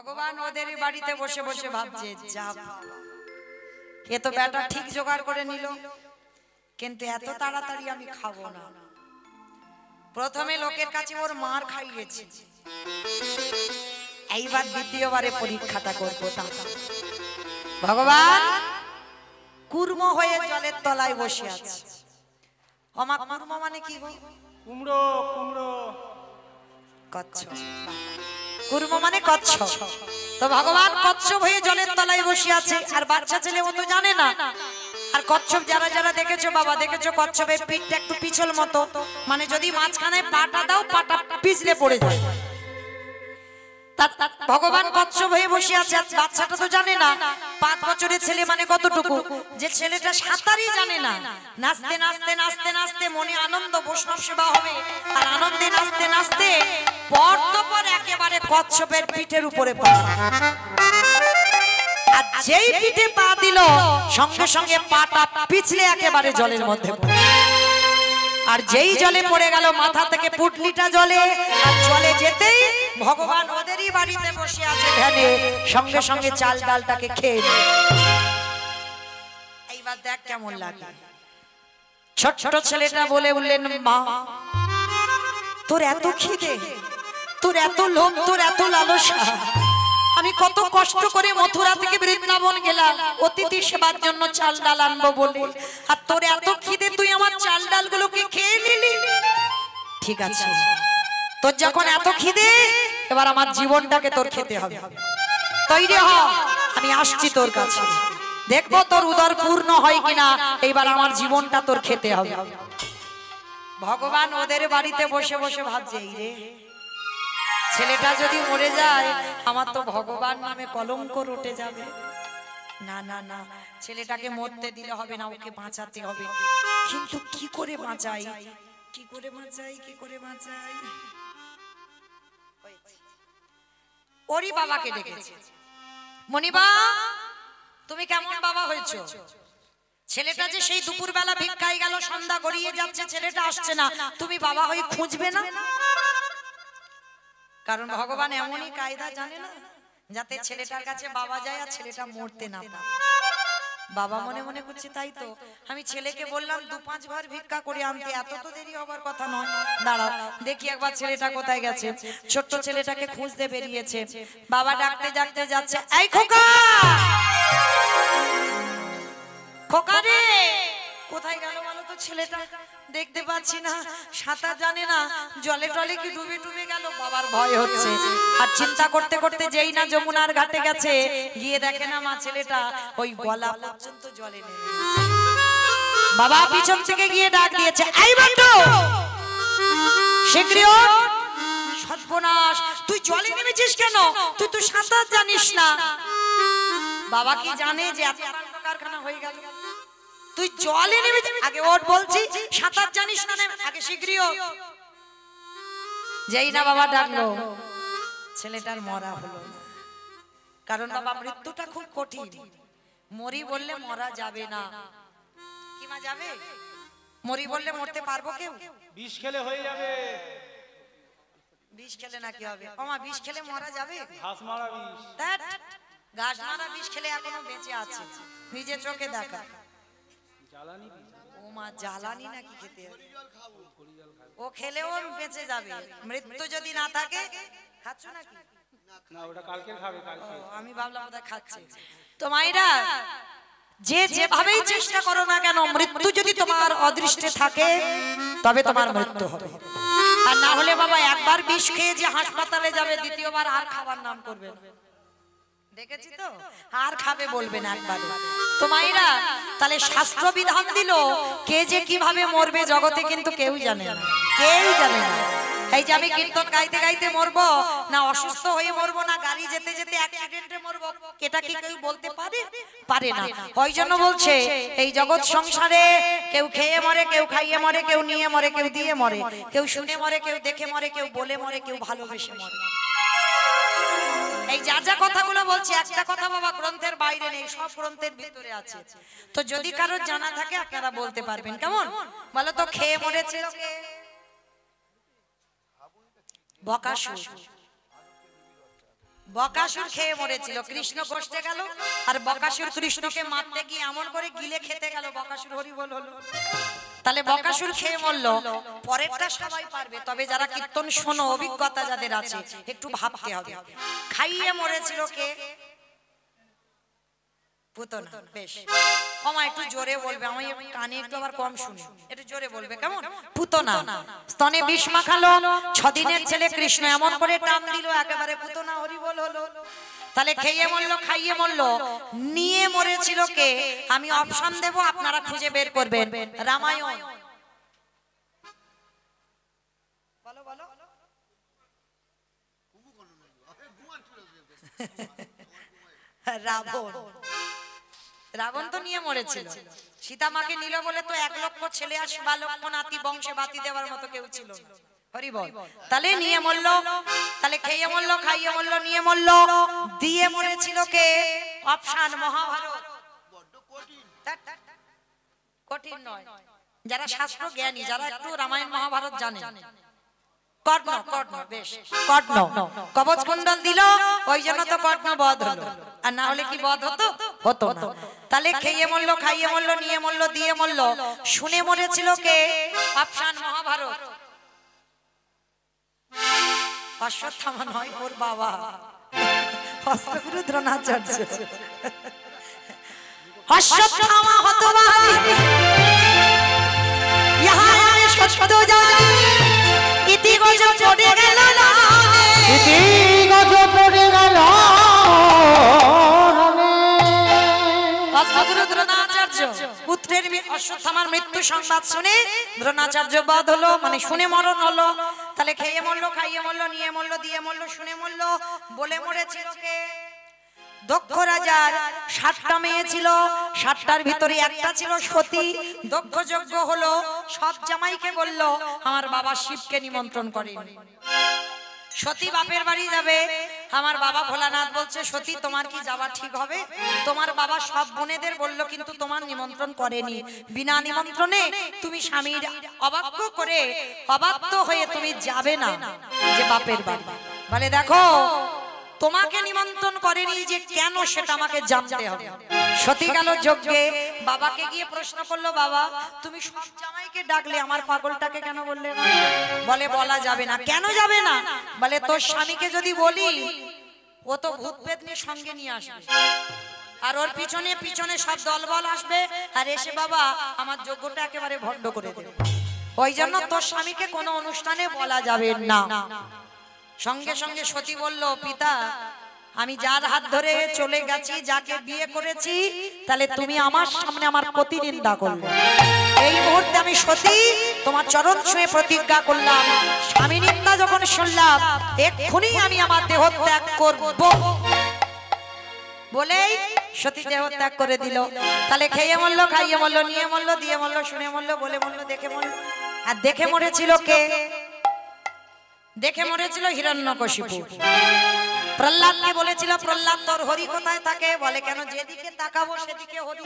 ভগবান ওদের বাড়িতে বসে বসে ভাবছে, যা এ তো বেটা ঠিক জোগাড় করে নিল, কিন্তু এত তাড়াতাড়ি আমি খাবো না। প্রথমে লোকের কাছে ওর মার খাইয়েছি, এইবার দ্বিতীয়বারে পরীক্ষাটা করবো। ভগবান কুর্ম হয়ে জলের তলায় বসে আছে। অমা কুর্ম মানে কি গো? কুমড়ো। কুমড়ো কচ্ছপ। কুর্ম মানে কচ্ছপ। তো ভগবান কচ্ছপ হয়ে জলের তলায় বসে আছে, আর বাচ্চা ছেলে ও তো জানে না। আর কচ্ছপ যারা যারা দেখেছো বাবা, দেখেছো কচ্ছপের পিঠটা একটু পিছল মতো, মানে যদি মাঝখানে পাটা দাও পাটা পিছলে পড়ে যায়। ভগবান কচ্ছপ হয়ে বসে আছে, বাচ্চাটা তো জানে না 5 বছরের ছেলে মানে কতটুকু, যে ছেলেটা সাঁতারই জানে না। নাচতে নাচতে নাচতে নাচতে মনে আনন্দ, বৈষ্ণব সেবা হবে, আর আনন্দে নাচতে নাচতে পর একেবারে কচ্ছপের পিঠের উপরে পা, আর যেই পিঠে পা দিল সঙ্গে সঙ্গে পাটা পিছলে একেবারে জলের মধ্যে পড়ে। আর যেই জলে পড়ে গেল মাথা থেকে পুটলিটা জলে, আর জলে যেতেই ভগবান ওদেরই বাড়িতে বসে আছে ধ্যানে, সঙ্গে সঙ্গে চাল ডালটাকে খেয়ে নিল। এইবার দেখ কেমন লাগে। ছোট ছেলেটা বলে উঠলেন, মা তোর এত খিদে, তোর এত লোভ, তোর এত লালসা, আমি কত কষ্ট করে মথুরা থেকে বৃন্দাবন গেলাম অতিথি সেবার জন্য চাল ডাল আনবো বলে, আর তোর এত খিদে তুই আমার চাল ডাল গুলোকে খেয়ে নিলি। ঠিক আছে, তোর যখন এত খিদে, এবার আমার জীবনটাকে তোর খেতে হবে। তৈরি হ, আমি আসছি তোর কাছে, দেখবো তোর উদর পূর্ণ হয় কিনা, এইবার আমার জীবনটা তোর খেতে হবে। ভগবান ওদের বাড়িতে বসে বসে ভাবছে, এই রে ছেলেটা যদি মরে যায় আমার তো ভগবান নামে কলঙ্ক রটে যাবে। না না না, ছেলেটাকে মরতে দিলে হবে না, ওকে বাঁচাতে হবে। কিন্তু কি করে বাঁচাই, কি করে বাঁচাই, কি করে বাঁচাই? ওরই বাবাকে ডেকেছে, মনিবা তুমি কেমন বাবা হয়েছো? ছেলেটা যে সেই দুপুরবেলা ভিক্ষায় গেল, সন্ধ্যা গড়িয়ে যাচ্ছে, ছেলেটা আসছে না, তুমি বাবা হয়ে খুঁজবে না? কারণ ভগবান এমনই কায়দা জানে না, যাতে ছেলেটার কাছে বাবা যায় আর ছেলেটা মরতে না পারে। বাবা মনে মনে করছে, তাই তো আমি ছেলেকে বললাম 2-5 ঘর ভিক্ষা করে আনতে, এত তো দেরি হবার কথা নয়। দাঁড়াও দেখি একবার ছেলেটা কোথায় গেছে। ছোট্ট ছেলেটাকে খুঁজতে বেরিয়েছে, বাবা ডাকতে ডাকতে যাচ্ছে, এই খোকা, খোকা রে, কোথায় গেল বলো তো ছেলেটা? দেখতে পাচ্ছি না, সাঁতার জানে না, জলে টলে কি ডুবে ডুবে গেল? বাবার ভয় হচ্ছে, আর চিন্তা করতে করতে যেই না যমুনার ঘাটে গেছে, গিয়ে দেখে না মা ছেলেটা ওই গলা পর্যন্ত জলে নেমে গেছে। বাবা পিছন থেকে গিয়ে ডাক দিয়েছে, এই বন্ধু শীঘ্রই ওঠ, সর্বনাশ তুই জলে নেমেছিস কেন? তুই তো সাঁতার জানিস না। বাবা কি জানে যে এত কারখানা হয়ে গেল? তুই জলে নেমে আগে ওঠ বলছি, সাঁতার জানিস না, আগে শীঘ্রই ওঠ। যেই না বাবা ডাকলো, ছেলেটার মরা হলো। কারণ বাবা মৃত্যুটা খুব কঠিন, মরি বললে মরা যাবে না। কি মা যাবে? মরি বললে মরতে পারবো কেউ? বিষ খেলে হয়ে যাবে। বিষ খেলে না কি হবে? ও মা বিষ খেলে মরা যাবে? ঘাস মারা বিষ। ধ্যাৎ, ঘাস মারা বিষ খেলে এখনো বেঁচে আছে, নিজে চোখে দেখা। জ্বালানি বিষ। ও মা জ্বালানি নাকি খেতে হবে? ও খেলেও বেঁচে যাবে, মৃত্যু যদি না থাকে। খাচ্ছ নাকি? না, ওটা কালকে খাবে, কালকে। আমি ভাবলাম ওটা খাচ্ছে। তো মাইরা যে যেভাবেই চেষ্টা করো না কেন, মৃত্যু যদি তোমার অদৃষ্টে থাকে তবে তোমার মৃত্যু হবে। আর না হলে বাবা একবার বিষ খেয়ে যে হাসপাতালে যাবে, দ্বিতীয়বার আর খাবার নাম করবে না। দেখেছি তো, আর খাবে বলবে না একবার। তো মাইরা তাহলে শাস্ত্র বিধান দিল, কে যে কিভাবে মরবে জগতে কিন্তু কেউ জানে না, কেউ জানে না। এই যে আমি কীর্তন গাইতে গাইতে মরবো, না অসুস্থ হয়ে মরবো, না গাড়ি যেতে যেতে অ্যাক্সিডেন্টে মরবো, এটা কি কেউ বলতে পারে? পারে না। ওই জন্য বলছে এই জগৎ সংসারে কেউ খেয়ে মরে, কেউ খাইয়ে মরে, কেউ নিয়ে মরে, কেউ দিয়ে মরে, কেউ শুনে মরে, কেউ দেখে মরে, কেউ বলে মরে, কেউ ভালোবেসে মরে। এই যা যা কথাগুলো বলছি, একটা কথা বাবা গ্রন্থের বাইরে নেই, সব গ্রন্থের ভিতরে আছে। তো যদি কারোর জানা থাকে আপনারা বলতে পারবেন। কেমন বলো তো? খেয়ে মরেছে বকাসুর, বকাসুর খেয়ে মরেছিল, কৃষ্ণ কষ্টে গেল আর বকাসুর কৃষ্ণকে মারতে গিয়ে এমন করে গিলে খেতে গেল, বকাসুর হরি বল হলো। তাহলে বকাসুর খেয়ে মরলো। পরেরটা সবাই পারবে, তবে যারা কীর্তন শোনো, অভিজ্ঞতা যাদের আছে, একটু ভাবতে হবে। খাইয়ে মরেছিল কে? পুতনা। বেশ, ওমা একটু জোরে বলবে, আমি কানে একটু আবার কম শুনি, একটু জোরে বলবে কেমন? পুতনা। স্তনে বিষ মাখালো, 6 দিনের ছেলে কৃষ্ণ এমন করে টান দিল, একেবারে পুতনা হরি বল হলো। তাহলে খেয়ে মরলো, খাইয়ে মরলো, নিয়ে মরেছিল কে? আমি অপশন দেব, আপনারা খুঁজে বের করবেন। রামায়ণ। বলো বলো। রাবণ। রাবণ তো নিয়ে মরেছিল। সীতা মাকে নিল বলে তো 1 লক্ষ ছেলে আর 12 লক্ষ নাতি বংশে বাতি দেওয়ার মতো কেউ ছিল না। হরি বল। তাহলে নিয়ে মরলো, তাহলে খেয়ে মরলো, খাইয়ে মরলো, নিয়ে মরলো, দিয়ে মরেছিল কে? অপশন মহাভারত। কঠিন নয়, যারা শাস্ত্র জ্ঞানী, যারা একটু রামায়ণ মহাভারত জানে। কর্ণ। কর্ণ। বেশ, কর্ণ কবচ কুণ্ডল দিল, ওই জন্য তো কর্ণ বধ হলো, আর না হলে কি বধ হতো? হতো না। তাহলে খেয়ে মরলো, খাইয়ে মরলো, নিয়ে মরলো, দিয়ে মরলো, শুনে মরেছিল কে? অপশন মহাভারত। অশ্বত্থামা নয়, ওর বাবা হস্তগুরু দ্রোণাচার্য। অশ্বত্থামা হতবাদী, ইহা আমি সত্য জানি, ইতি গজ পড়ে গেল না, ইতি গজ পড়ে গেল। হস্তগুরু দ্রোণাচার্য পুত্রের অশ্বত্থামার মৃত্যু সংবাদ শুনে দ্রোণাচার্য বধ হলো, মানে শুনে মরণ হলো। তাহলে খেয়ে মরলো, খাইয়ে মরলো, নিয়ে মরলো, দিয়ে মরলো, শুনে মরলো, বলে মরেছিল কে? দক্ষ রাজার 7টা মেয়ে ছিল, 7টার ভিতরে একটা ছিল সতী। দক্ষ যজ্ঞ হলো, সব জামাইকে বলল আমার বাবা শিবকে নিমন্ত্রণ করেন। সতী বাপের বাড়ি যাবে, আমার বাবা ভোলানাথ বলছে সতী তোমার কি যাওয়া ঠিক হবে? তোমার বাবা সব বোনেদের বলল কিন্তু তোমার নিমন্ত্রণ করেনি, বিনা নিমন্ত্রণে তুমি স্বামীর অবাধ্য করে অবাধ্য হয়ে তুমি যাবে না যে বাপের বাড়ি। বলে দেখো তোমাকে নিমন্ত্রণ করেনি যে কেন সেটা আমাকে জানতে হবে। সতী গেল যজ্ঞে, বাবাকে গিয়ে প্রশ্ন করলো বাবা তুমি সব জামাইকে ডাকলে আমার পাগলটাকে কেন বললে না? বলে বলা যাবে না। কেন যাবে না? বলে তোর স্বামীকে যদি বলি ও তো ভূত পেতনি সঙ্গে নিয়ে আসবে, আর ওর পিছনে পিছনে সব দলবল আসবে, আর এসে বাবা আমার যজ্ঞটা একেবারে ভণ্ড করে দেবে। ওই জন্য তোর স্বামীকে কোনো অনুষ্ঠানে বলা যাবে না। সঙ্গে সঙ্গে সতী বলল পিতা আমি যার হাত ধরে চলে গেছি, যাকে বিয়ে করেছি, তাহলে তুমি আমার সামনে আমার প্রতিনিন্দা করলে। এই মুহূর্তে আমি সতী তোমার চরণ ছুঁয়ে প্রতিজ্ঞা করলাম, স্বামী নিন্দা যখন শুনলাম এক্ষুনি আমি আমার দেহ ত্যাগ করব। বলেই সতী দেহ ত্যাগ করে দিল। তাহলে খেয়ে মরলো, খাইয়ে মরলো, নিয়ে মরলো, দিয়ে মরলো, শুনে মরলো, বলে মরলো, দেখে মরলো। আর দেখে মরেছিল কে? দেখে মরেছিল হিরণ্যকশিপু। প্রহ্লাদকে বলেছিল প্রহ্লাদ তোর হরি কোথায় থাকে? বলে কেন যেদিকে তাকাবো সেদিকে হরি।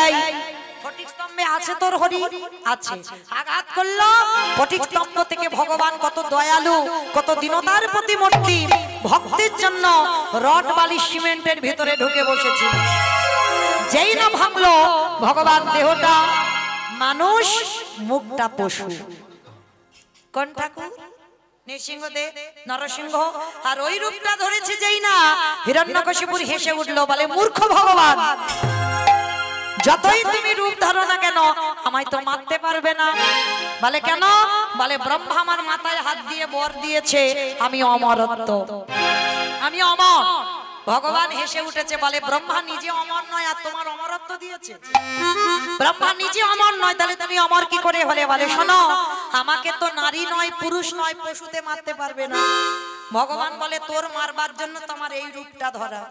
এই ফটিক স্তম্ভে আছে তোর হরি? আছে। আঘাত করলো, ফটিক স্তম্ভ থেকে ভগবান কত দয়ালু, কত দীনতার প্রতিমূর্তি, ভক্তির জন্য রড বালি সিমেন্টের ভিতরে ঢুকে বসেছিল। যেই না ভাঙলো ভগবান দেহটা মানুষ, মুখটা পশু। কোন ঠাকুর? নৃসিংহদেব, নরসিংহ। আর ওই রূপটা ধরেছে যেই না হিরণ্যকশিপুর হেসে উঠলো, বলে মূর্খ ভগবান যতই তুমি রূপ ধরো না কেন আমায় তো মারতে পারবে না। বলে কেন? বলে ব্রহ্মা আমার মাথায় হাত দিয়ে বর দিয়েছে আমি অমরত্ব, আমি অমর। ভগবান হেসে উঠেছে, বলে ব্রহ্মা নিজে অমর নয় আর তোমার অমরত্ব দিয়েছে? ব্রহ্মা নিজে অমর নয়, তাহলে তুমি অমর কি করে হলে? বলে শোনো আমাকে তো নারী নয় পুরুষ নয় পশুতে মারতে পারবে না। ভগবান বলে তোর মারবার জন্য তোমার এই রূপটা ধরা।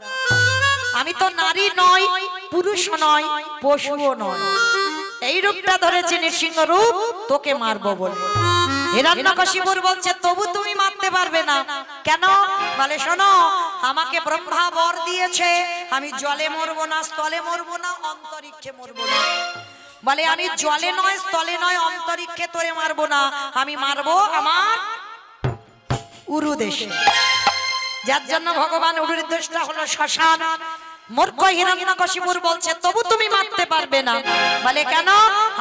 আমি তো নারী নয় পুরুষ নয় পশুও নয়, এই রূপটা ধরেছে নৃসিংহ রূপ, তোকে মারবো বলে। হিরণ্যকশিপুর বলছে তবু তুমি মারতে পারবে না। কেন? বলে শোনো আমাকে ব্রহ্মা বর দিয়েছে আমি জলে মরবো না, স্থলে মরবো না, অন্তরিক্ষে মরবো না। বলে আমি জলে নয় স্থলে নয় অন্তরিক্ষে তোরে মারবো না, আমি মারবো আমার উরু দেশে। যার জন্য ভগবান উদ্দেশ্যটা হলো শ্মশান। মূর্খ হিরণ্যকশিপুর বলছে তবু তুমি মারতে পারবে না। বলে কেন?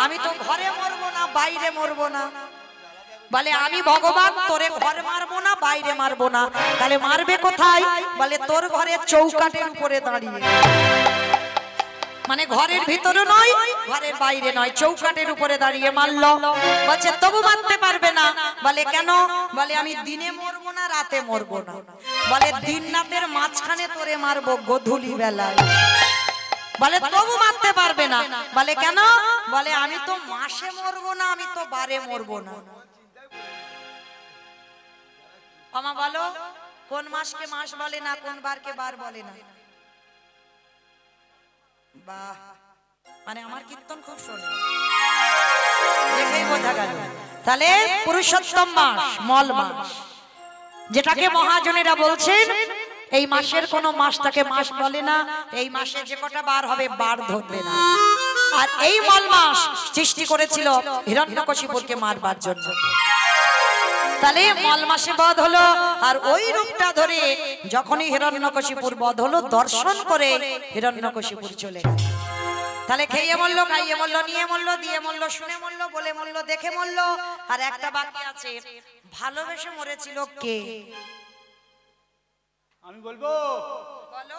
আমি তো ঘরে মরবো না, বাইরে মরবো না। বলে আমি ভগবান, তোরে ঘরে মারবো না, বাইরে মারবো না, তাহলে মারবে কোথায়? বলে তোর ঘরের চৌকাঠের উপরে দাঁড়িয়ে। মানে ঘরের ভিতরে নয়, ঘরের বাইরে নয়, চৌকাঠের উপরে দাঁড়িয়ে মারলো। বলছে তবু মারতে পারবে না। বলে কেন? বলে আমি দিনে মরবো না, রাতে মরবো না। বলে দিন রাতের মাঝখানে তোরে মারবো গোধূলি বেলায়। বলে তবু মারতে পারবে না। বলে কেন? বলে আমি তো মাসে মরবো না, আমি তো বারে মরবো না। আমা বলো কোন মাসকে মাস বলে না, কোন বারকে বার বলে না? বাহ, মানে আমার কীর্তন খুব শোনে, দেখেই বোঝা গেল। তাহলে পুরুষোত্তম মাস মল মাস, যেটাকে মহাজনেরা বলছেন এই মাসের কোন মাস তাকে মাস বলে না, এই মাসে যে কটা বার হবে বার ধরবে না। আর এই মল মাস সৃষ্টি করেছিল হিরণ্যকশিপুরকে মারবার জন্য। তাহলে মল মাসে বধ হলো, আর ওই রূপটা ধরে যখনই হিরণ্যকশিপুর বধ হলো, দর্শন করে হিরণ্যকশিপুর চলে গেল। তাহলে খেয়ে মরলো, খাইয়ে মরলো, নিয়ে মরলো, দিয়ে মরলো, শুনে মরলো, বলে মরলো, দেখে মরলো। আর একটা বাকি আছে, ভালোবেসে মরেছিল কে? আমি বলবো, বলো।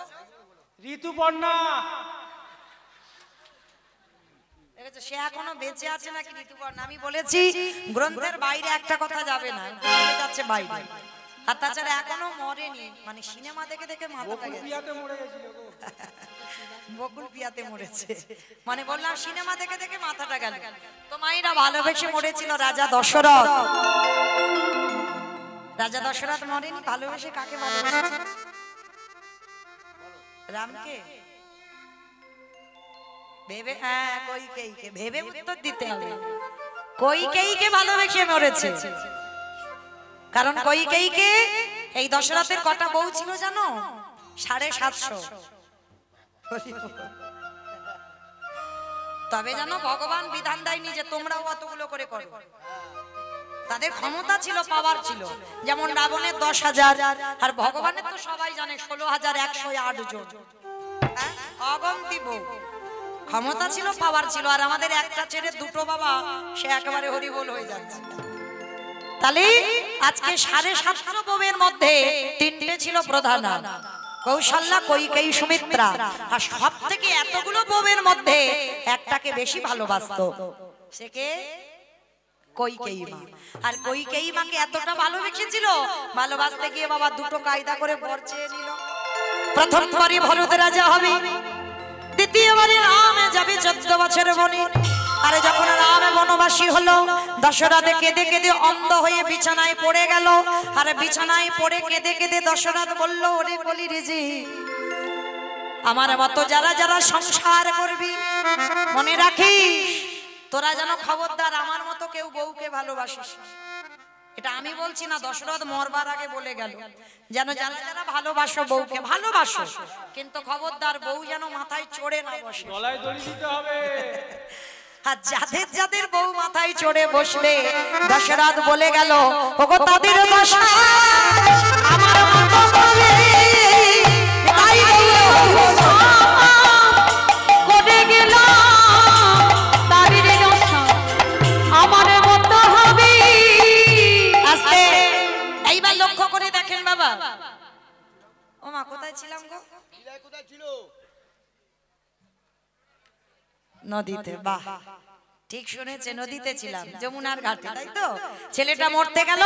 ঋতুপর্ণা। সে এখনো বেঁচে আছে নাকি ঋতুপর্ণা? আমি বলেছি গ্রন্থের বাইরে একটা কথা যাবে না, যাচ্ছে বাইরে। আর তাছাড়া এখনো মরেনি, মানে সিনেমা দেখে দেখে মাথাটা গেছে। বকুল পিয়াতে মরেছে, মানে বললাম সিনেমা দেখে দেখে মাথাটা গেল। তো মায়েরা ভালোবেসে মরেছিল রাজা দশরথ। রাজা দশরথ মরেনি, ভালোবেসে কাকে ভালোবেসেছে? রামকে। ভেবে, হ্যাঁ কইকেয়ীকে। ভেবে উত্তর দিতে হবে। কইকেয়ীকে ভালোবেসে মরেছে, কারণ কইকেয়ীকে এই দশরথের কটা বউ ছিল জানো? 750। তবে জানো ভগবান বিধান দেয়নি যে তোমরাও অতগুলো করে করো। তাদের ক্ষমতা ছিল, পাওয়ার ছিল। যেমন রাবণের 10,000, আর ভগবানের তো সবাই জানে 16,108 জন, অগন্তি বউ। ক্ষমতা ছিল, পাওয়ার ছিল। আর আমাদের একটা ছেড়ে দুটো বাবা, সে একেবারে হরিবোল হয়ে যাচ্ছে। তাহলে আজকে 750 বউয়ের মধ্যে 3টে ছিল প্রধান, কৌশল্যা, কইকেয়ী, সুমিত্রা। আর সব থেকে এতগুলো বউয়ের মধ্যে একটাকে বেশি ভালোবাসতো, সে কে? কইকেয়ী মা। আর কইকেয়ী মাকে এতটা ভালোবেসেছিল, ভালোবাসতে গিয়ে বাবা দুটো কায়দা করে বর চেয়ে নিল। প্রথমবারই ভরত রাজা হবে, দ্বিতীয়বারে রামে যাবে 14 বছর বনে। আরে যখন রাম বনবাসী হলো, দশরথ কেঁদে কেঁদে অন্ধ হয়ে বিছানায় পড়ে গেল। আর বিছানায় পড়ে কেঁদে কেঁদে দশরথ বলল, ওরে বলি রেজি, আমার মতো যারা যারা সংসার করবি মনে রাখিস, তোরা যেন খবরদার আমার মতো কেউ বউকে ভালোবাসিস। এটা আমি বলছি না, দশরথ মরবার আগে বলে গেল, যেন যারা যারা ভালোবাসো বউকে ভালোবাসো, কিন্তু খবরদার বউ যেন মাথায় চড়ে না বসে। গলায় দড়ি দিতে হবে। আর যাদের যাদের বউ মাথায় চড়ে বসবে, দশরথ বলে গেল, ওগো তাদের দশা আমার মতো হবে। তাই করে গেলাম তাদের দশা আমার মতো হবে। আস্তে, এইবার লক্ষ্য করে দেখেন বাবা। ও মা, কোথায় ছিলাম গো? কোথায় ছিল? নদীতে। বাহ, ঠিক শুনেছে, নদীতে ছিলাম, যমুনার ঘাটে, তাই তো? ছেলেটা মরতে গেল,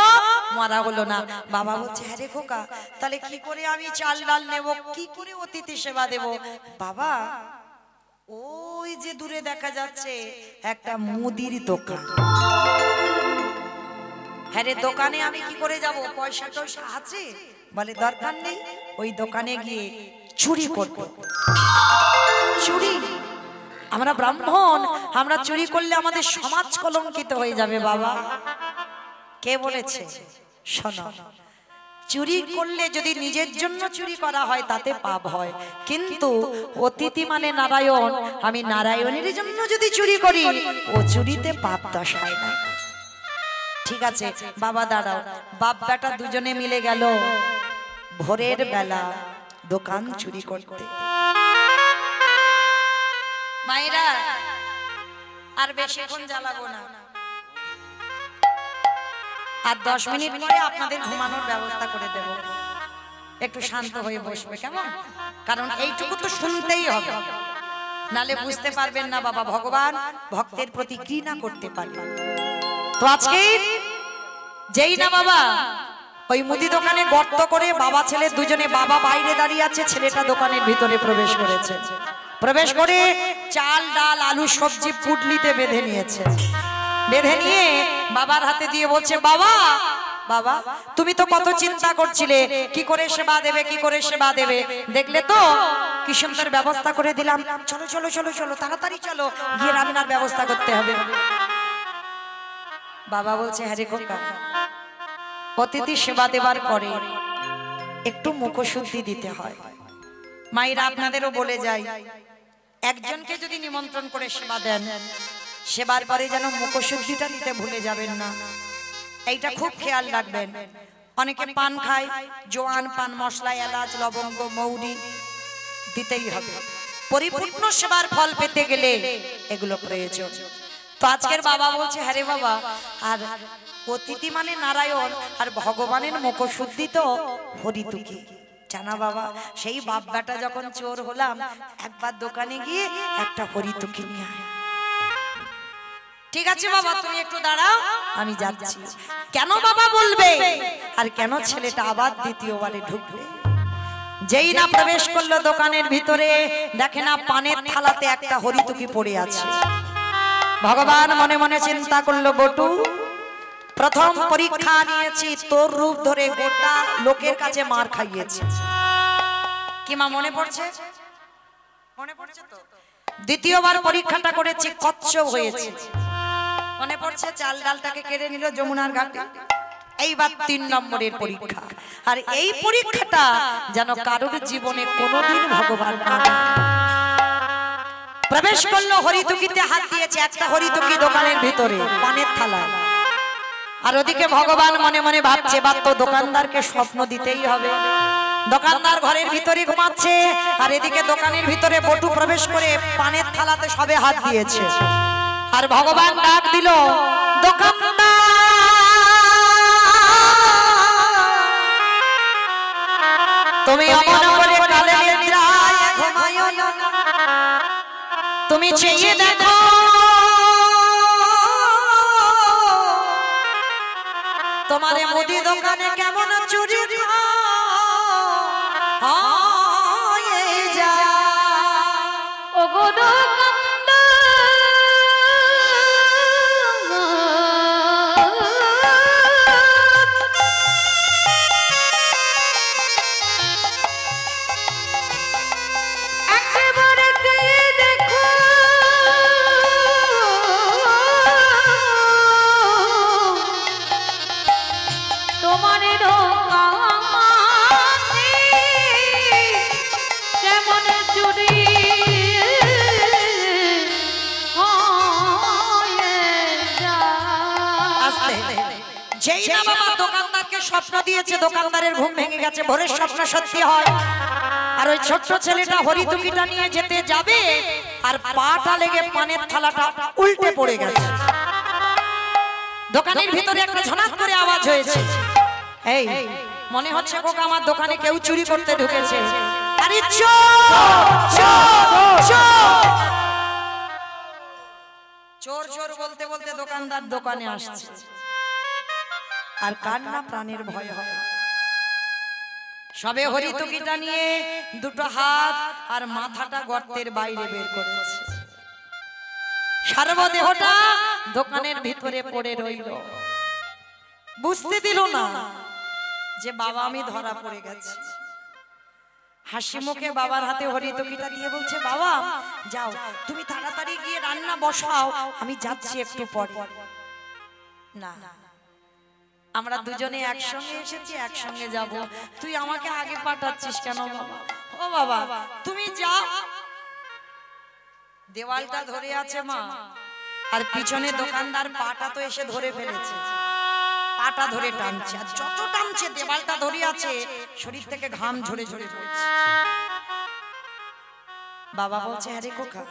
মারা হলো না। বাবা বলছে, হ্যাঁ রে খোকা, তাহলে কি করে আমি চাল ডাল নেব, কি করে অতিথি সেবা দেব? বাবা, ওই যে দূরে দেখা যাচ্ছে একটা মুদির দোকান। হ্যাঁ রে, দোকানে আমি কি করে যাব? পয়সা টয়সা আছে? বলে দরকার নেই, ওই দোকানে গিয়ে চুরি করব। চুরি? আমরা ব্রাহ্মণ, আমরা চুরি করলে আমাদের সমাজ কলঙ্কিত হয়ে যাবে। বাবা, কে বলেছে? শোনো, চুরি করলে যদি নিজের জন্য চুরি করা হয় তাতে পাপ হয়, কিন্তু অতিথি মানে নারায়ণ, আমি নারায়ণের জন্য যদি চুরি করি, ও চুরিতে পাপ দোষ হয় না। ঠিক আছে বাবা, দাঁড়াও। বাপ বেটা দুজনে মিলে গেল ভোরের বেলা দোকান চুরি করতে। মায়েরা আর বেশিক্ষণ জ্বালাবো না, আর 10 মিনিট পরে আপনাদের ঘুমানোর ব্যবস্থা করে দেব। একটু শান্ত হয়ে বসবে কেমন? কারণ এইটুকু তো শুনতেই হবে, নালে বুঝতে পারবেন না বাবা ভগবান ভক্তের প্রতি ঘৃণা করতে পারে। তো আজকে যেই না বাবা ওই মুদি দোকানে গর্ত করে বাবা ছেলে দুজনে, বাবা বাইরে দাঁড়িয়ে আছে, ছেলেটা দোকানের ভিতরে প্রবেশ করেছে। প্রবেশ করে চাল ডাল আলু সবজি পুটলিতে বেঁধে নিয়েছে। বেঁধে নিয়ে বাবার হাতে দিয়ে বলছে, বাবা বাবা তুমি তো কত চিন্তা করছিলে কি করে সেবা দেবে, কি করে সেবা দেবে, দেখলে তো কি সুন্দর ব্যবস্থা করে দিলাম। চলো চলো চলো চলো তাড়াতাড়ি চলো, গিয়ে রান্নার ব্যবস্থা করতে হবে। বাবা বলছে, হ্যাঁ রে খোকা, অতিথি সেবা দেবার পরে একটু মুখশুদ্ধি দিতে হয়। মায়েরা আপনাদেরও বলে যায়, একজনকে যদি নিমন্ত্রণ করে সেবা দেন, সেবার পরে যেন মুখশুদ্ধিটা দিতে ভুলে যাবেন না, এইটা খুব খেয়াল রাখবেন। অনেকে পান খায়, জোয়ান পান মশলা এলাচ লবঙ্গ মৌরি দিতেই হবে। পরিপূর্ণ সেবার ফল পেতে গেলে এগুলো প্রয়োজন। তো আজকের বাবা বলছে, হ্যাঁ রে বাবা, আর অতিথি মানে নারায়ণ, আর ভগবানের মুখশুদ্ধি তো হরিতুকি জানা বাবা। সেই বাপ বেটা যখন চোর হলাম, একবার দোকানে গিয়ে একটা হরিতুকি নিয়ে আয়। ঠিক আছে বাবা তুমি একটু দাঁড়াও, আমি যাচ্ছি। কেন বাবা বলবে, আর কেন ছেলেটা আবার দ্বিতীয়বারে ঢুকবে? যেই না প্রবেশ করলো দোকানের ভিতরে, দেখে না পানের থালাতে একটা হরিতুকি পড়ে আছে। ভগবান মনে মনে চিন্তা করলো, বটু প্রথম পরীক্ষা নিয়েছি, তোর রূপ ধরে গোটা লোকের কাছে মার খাইয়েছি। কি মা মনে পড়ছে? মনে পড়ছে তো? দ্বিতীয়বার পরীক্ষাটা করেছি, কচ্ছপ হয়েছে। মনে পড়ছে? চাল ডালটাকে কেড়ে নিল যমুনার ঘাটে। এইবার 3 নম্বরের পরীক্ষা, আর এই পরীক্ষাটা যেন কারোর জীবনে কোনোদিন ভগবান না প্রবেশ করলো। হরিতুকিতে হাত দিয়েছে, একটা হরিতুকি দোকানের ভিতরে পানের থালা, আর ওদিকে ভগবান মনে মনে ভাবছে, বাদ তো দোকানদারকে স্বপ্ন দিতেই হবে। দোকানদার ঘরের ভিতরে ঘুমাচ্ছে, আর এদিকে দোকানের ভিতরে বটু প্রবেশ করে পানের থালাতে সবে হাত দিয়েছে। আর ভগবান ডাক দিল, দোকানদার তুমি অমন করে কালে নিদ্রায় ঘুমায়ো না, তুমি চেয়ে দেখো তোমার মুদি দোকানে কেমন চুরি হয়ে যায়। ও গো যেই না বাবা দোকানদারকে স্বপ্ন দিয়েছে, দোকানদারের ঘুম ভেঙে গেছে, ভোরের স্বপ্ন সত্যি হয়। আর ওই ছোট্ট ছেলেটা হরিতুকিটা নিয়ে যেতে যাবে, আর পাটা লেগে পানের থালাটা উল্টে পড়ে গেছে। দোকানের ভিতরে একটা ঝনাক করে আওয়াজ হয়েছে, এই মনে হচ্ছে কোকা আমার দোকানে কেউ চুরি করতে ঢুকেছে। আরে চোর চোর বলতে বলতে দোকানদার দোকানে আসছে, আর কান্না প্রাণের ভয় হয়। সবে হরিতুকিটা নিয়ে দুটো হাত আর মাথাটা গর্তের বাইরে বের করেছে, সর্বদেহটা দোকানের ভিতরে পড়ে রইল। বুঝতে দিল না যে বাবা আমি ধরা পড়ে গেছি। হাসি মুখে বাবার হাতে হরিতুকিটা দিয়ে বলছে, বাবা যাও তুমি তাড়াতাড়ি গিয়ে রান্না বসাও, আমি যাচ্ছি একটু পরে। না, আমরা দুজনে একসঙ্গে এসেছি, একসঙ্গে যাব, তুই আমাকে আগে পাঠাচ্ছিস কেন বাবা? ও বাবা তুমি যাও। দেওয়ালটা ধরে আছে মা, আর পিছনে দোকানদার পাটা তো এসে ধরে ফেলেছে। পাটা ধরে টানছে, আর যত টানছে দেওয়ালটা ধরে আছে, শরীর থেকে ঘাম ঝরে ঝরে পড়ছে। বাবা বলছে, আরে খোকা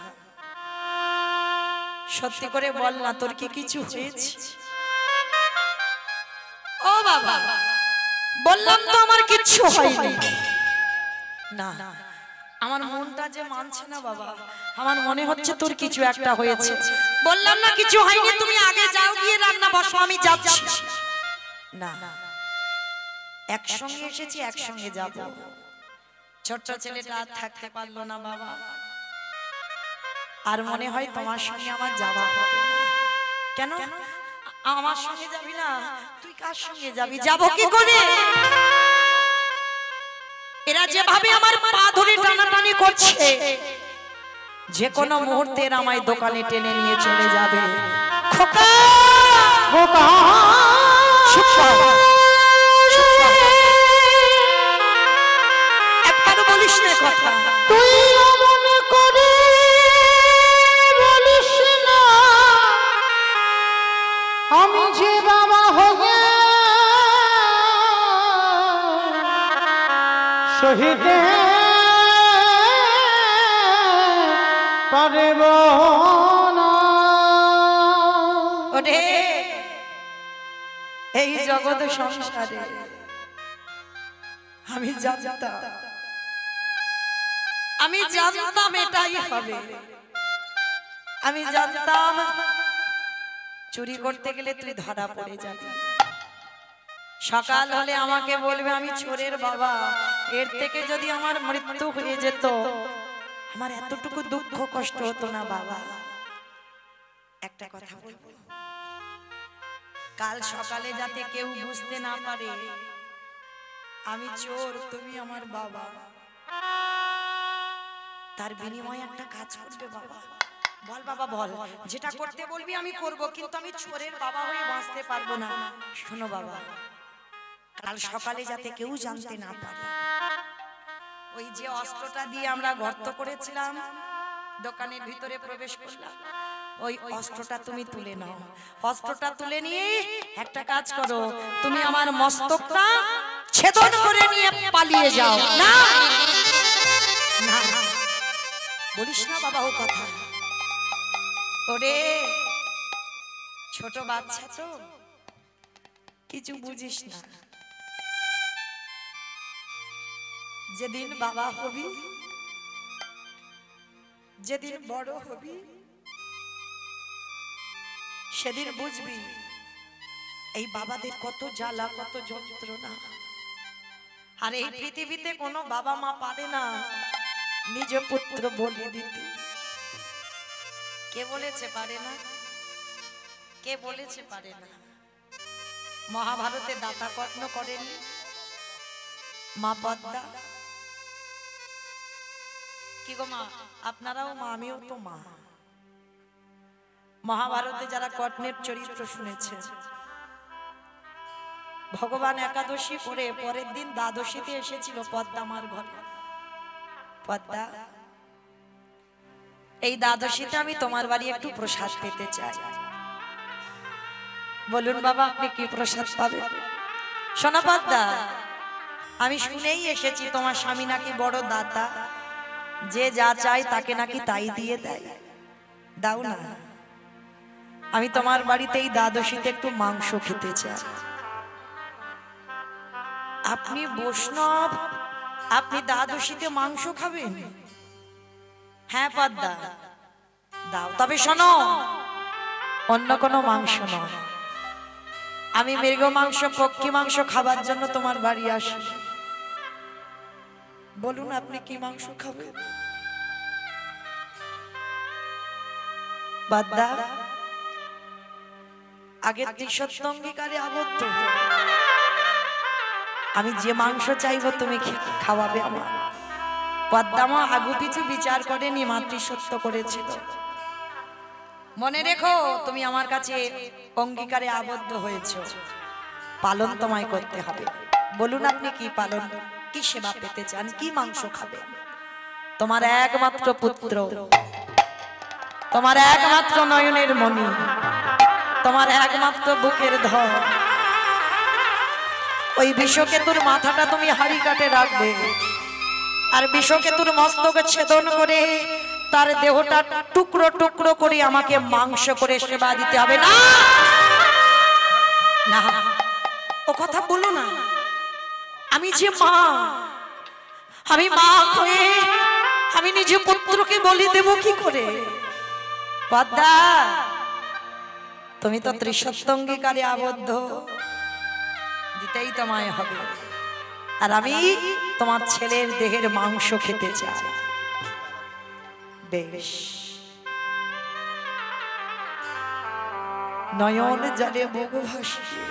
সত্যি করে বল না, তোর কি কিছু হয়েছে? ও বাবা, বললাম তো আমার কিচ্ছু হয়নি। না, আমার মনটা যে মানছে না বাবা, আমার মনে হচ্ছে তোর কিছু একটা হয়েছে। বললাম না কিছু হয়নি, তুমি আগে যাও, গিয়ে রান্না বসো, আমি যাচ্ছি। না, একসঙ্গে এসেছি, একসঙ্গে যাব। ছোট্ট ছেলেটা আর থাকতে পারলো না বাবা, আর মনে হয় তোমার সঙ্গে আমার যাওয়া হবে না। কেন আমার সঙ্গে যাবি না? তুই কার সঙ্গে যাবি? যাবো কি করে? এরা যেভাবে আমার পা ধরে টানাটানি করছে, যে কোনো মুহূর্তে আমায় দোকানে টেনে নিয়ে চলে যাবে। খোকা, খোকা, একবারও বলিস না কথা। তুই মন করে বলিস না, আমি যে বাবা হয়ে সহিতে পারব না। ওরে এই জগৎ সংসারে আমি জানতাম এটাই হবে। আমি জানতাম চুরি করতে গেলে তুই ধরা পড়ে যাবি, সকাল হলে আমাকে বলবে আমি চোরের বাবা। এর থেকে যদি আমার মৃত্যু হয়ে যেত, আমার এতটুকু দুঃখ কষ্ট হতো না বাবা। একটা কথা বলবো, কাল সকালে যাতে কেউ বুঝতে না পারে আমি চোর, তুমি আমার বাবা, তার বিনিময়ে একটা কাজ করবে বাবা। বল বাবা বল, যেটা করতে বলবি আমি করব, কিন্তু আমি চোরের বাবা হয়ে বাঁচতে পারবো না। শোনো বাবা, কাল সকালে যাতে কেউ জানতে না পারে, ওই যে অস্ত্রটা দিয়ে আমরা গর্ত করেছিলাম, দোকানের ভিতরে প্রবেশ করলাম, ওই অস্ত্রটা তুমি তুলে নাও। অস্ত্রটা তুলে নিয়ে একটা কাজ করো, তুমি আমার মস্তকটা ছেদন করে নিয়ে পালিয়ে যাও। না না, বলিস না বাবা ও কথা। ওরে ছোট বাচ্চা তো, কিছু বুঝিস না। যেদিন বাবা হবি, যেদিন বড় হবি, সেদিন বুঝবি এই বাবাদের কত জ্বালা, কত যন্ত্রণা। আর এই পৃথিবীতে কোনো বাবা মা পারে না নিজ পুত্র বলি দিতে। কে বলেছে পারে না? কে বলেছে পারে না? মহাভারতে দাতা কর্ণ করেনি মা পদ্মা? কি গো মা, আপনারাও মা, আমিও তো মা। মহাভারতে যারা কর্ণের চরিত্র শুনেছে, ভগবান একাদশী করে পরের দিন দ্বাদশীতে এসেছিল পদ্মা মার ঘরে। পদ্মা, এই দ্বাদশীতে আমি তোমার বাড়ি একটু প্রসাদ পেতে চাই। বলুন বাবা, আপনি কি প্রসাদ পাবেন? শোনো পদ্মা, আমি শুনেই এসেছি তোমার স্বামী নাকি বড় দাতা, যে যা চায় তাকে নাকি তাই দিয়ে দেয়। দাও না, আমি তোমার বাড়িতে এই দ্বাদশীতে একটু মাংস খেতে চাই। আপনি বৈষ্ণব, আপনি দ্বাদশীতে মাংস খাবেন? হ্যাঁ পদ্মা, দাও। তবে শোনো, অন্য কোনো মাংস নয়, আমি মৃগ মাংস, পক্ষী মাংস খাবার জন্য তোমার বাড়ি আসি। বলুন আপনি কি মাংস খাবেন? পদ্মা, আগের দ্বিসত্য অঙ্গীকারে আবদ্ধ, আমি যে মাংস চাইবো তুমি খাওয়াবে আমার। পদ্মা মা আগু পিছু বিচার করেনি, মাতৃসত্য করেছিল। মনে রেখো, তুমি আমার কাছে অঙ্গীকারে আবদ্ধ হয়েছ, পালন তোমায় করতে হবে। বলুন আপনি কি পালন, কি সেবা পেতে চান, কি মাংস খাবেন? তোমার একমাত্র পুত্র, তোমার একমাত্র নয়নের মণি, তোমার একমাত্র বুকের ধন, ওই বিষকেতুর মাথাটা তুমি হাড়ি কাটে রাখবে, আর বিষকেতুর মস্তকে ছেদন করে তার দেহটা টুকরো টুকরো করে আমাকে মাংস করে সেবা দিতে হবে। না না, ও কথা বলো না। আমি যে মা, আমি মা হয়ে আমি নিজে পুত্রকে বলি দেব কি করে? পদ্মা, তুমি তো ত্রিসত্যঙ্গীকারে আবদ্ধ, দিতেই তোমায় হবে। আর আমি তোমার ছেলের দেহের মাংস খেতে চাই। বেশ, নয়ন জলে মুখ ভাসিয়ে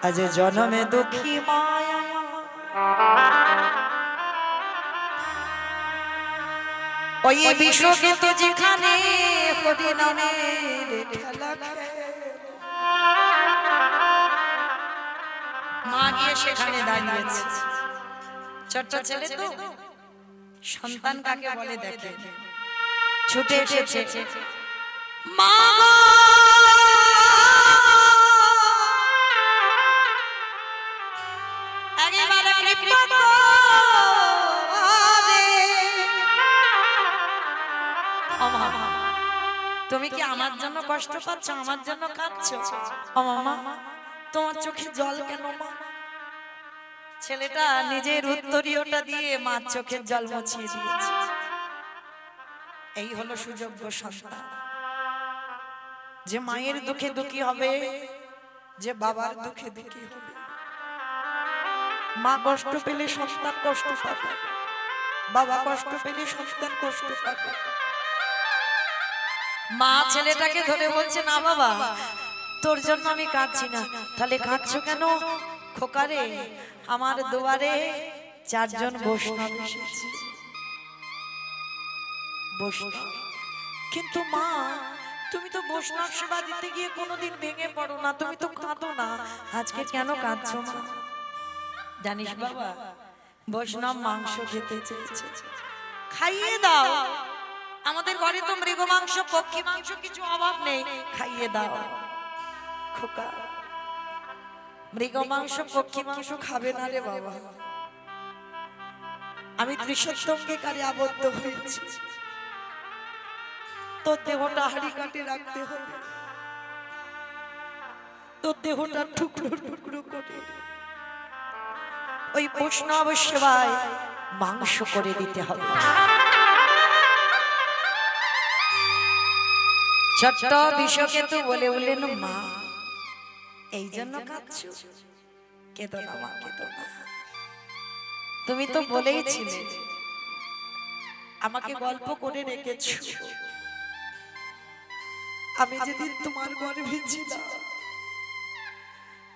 আজ জনমে দুঃখী মায়া ওই বিশ্বকে তো যেখানে হরি নামের খেলা মা গিয়ে সেখানে দাঁড়িয়েছে। ছোট্ট ছেলে তো, সন্তান কাকে বলে দেখে, ছুটে এসেছে। মা একেবারে কৃপা করে। তুমি কি আমার জন্য কষ্ট পাচ্ছ, আমার জন্য কাঁদছো? ও মামা, তোমার চোখে জল কেন মা? ছেলেটা নিজের উত্তরীয়টা দিয়ে মার চোখের জল মুছিয়ে দিয়েছে। এই হলো সুযোগ্য সন্তান, যে মায়ের দুঃখে দুঃখী হবে, যে বাবার দুঃখে দুঃখী হবে। মা কষ্ট পেলে সন্তান কষ্ট পাবে, বাবা কষ্ট পেলে সন্তান কষ্ট পাবে। মা ছেলেটাকে ধরে বলছে, না বাবা, তোর জন্য আমি কাঁদছি না। তাহলে কাঁদছো কেন? খোকারে, আমার দুয়ারে 4 জন বৈষ্ণব এসেছে। বৈষ্ণব, কিন্তু মা তুমি তো বৈষ্ণব সেবা দিতে গিয়ে কোনোদিন ভেঙে পড়ো না, তুমি তো কাঁদো না, আজকে কেন কাঁদছো মা? জানিস বাবা, বৈষ্ণব মাংস খেতে চেয়েছে, খাইয়ে দাও। আমাদের ঘরে তো মৃগ মাংস, পক্ষী মাংস কিছু অভাব নেই, খাইয়ে দাও। খোকা, মৃগ মাংস পক্ষী মাংস খাবে না রে বাবা। আমি ত্রিসত্যঙ্গীকারে আবদ্ধ হয়েছি, তোর দেহটা হাড়ি কাটে রাখতে হবে, তোর দেহটা টুকরো টুকরো করে ওই বৈষ্ণব সেবায় মাংস করে দিতে হবে। ছোট্ট বিষকেতু বলে উঠলেন, মা এই জন্য কাঁদছো? কেঁদো না মা, কেঁদো না। তুমি তো বলেইছিলে, আমাকে গল্প করে রেখেছো। আমি যেদিন তোমার গর্ভে ছিলাম,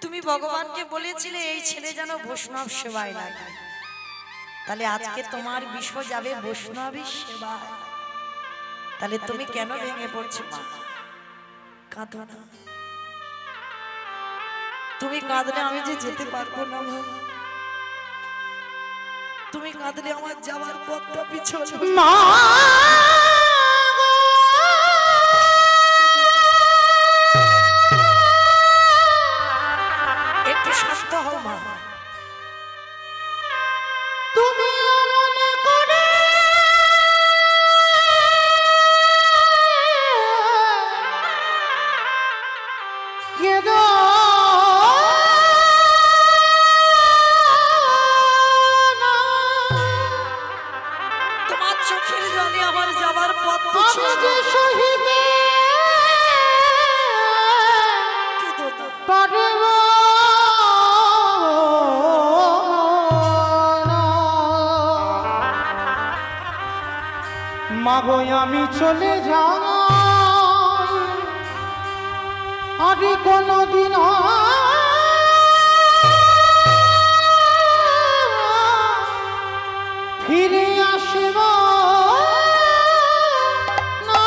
তুমি ভগবানকে বলেছিলে এই ছেলে যেন বৈষ্ণব সেবায় লাগে। তাহলে আজকে তোমার বিশ্ব যাবে বৈষ্ণবী সেবায়। তাহলে তুমি কেন ভেঙে পড়ছো মা? কাঁদো না। তুমি কাঁদলে আমি যে যেতে পারবো না মা। তুমি কাঁদলে আমার যাওয়ার পথটা পিছল। মা একটু শান্ত হও মা। তুমি মনে করে কেঁদো না। তোমার চোখের জলে আমার যাওয়ার পথ আমি পিছল। যে সহিতে কেঁদো না। পারব না। মাগো আমি চলে যাই, আর কোনদিন ফিরে আসব না।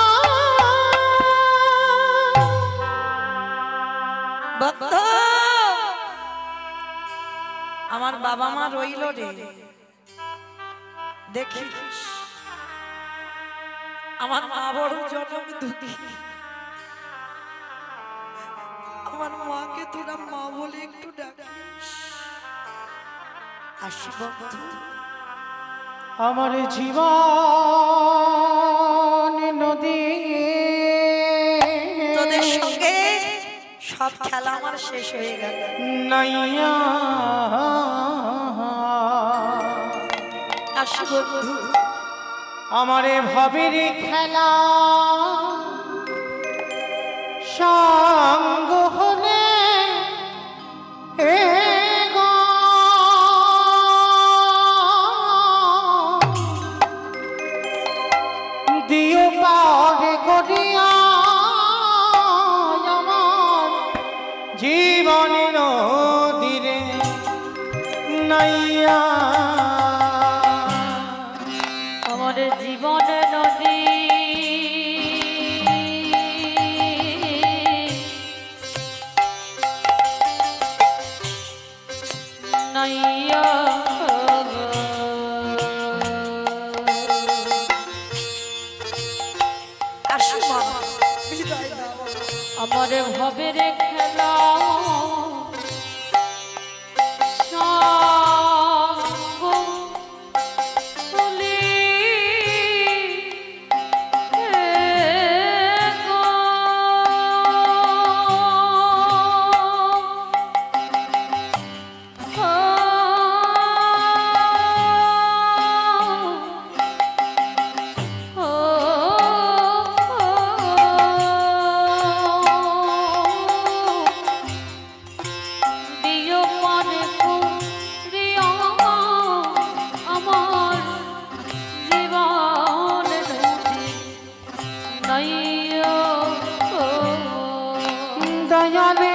ভক্ত, আমার বাবা মা রইল রে, দেখিস আমার মা বড় জনম দুঃখী। আমার মাকে তোরা মা বলে একটু ডাকিস। আসি বন্ধু। আমার জীবন নদী, তোদের সঙ্গে সব খেলা আমার শেষ হয়ে গেল। নাইয়া আসি বন্ধু। আমারে ভাবের খেলা সঙ্গ হলে এ গো দিও পারে করিয়া আমার জীবনের নদীরে নাইয়া আমার জীবনে নদী নাইয়া আসি মা, বিদায় দাও। আমার ভবের খেলা দয়ালে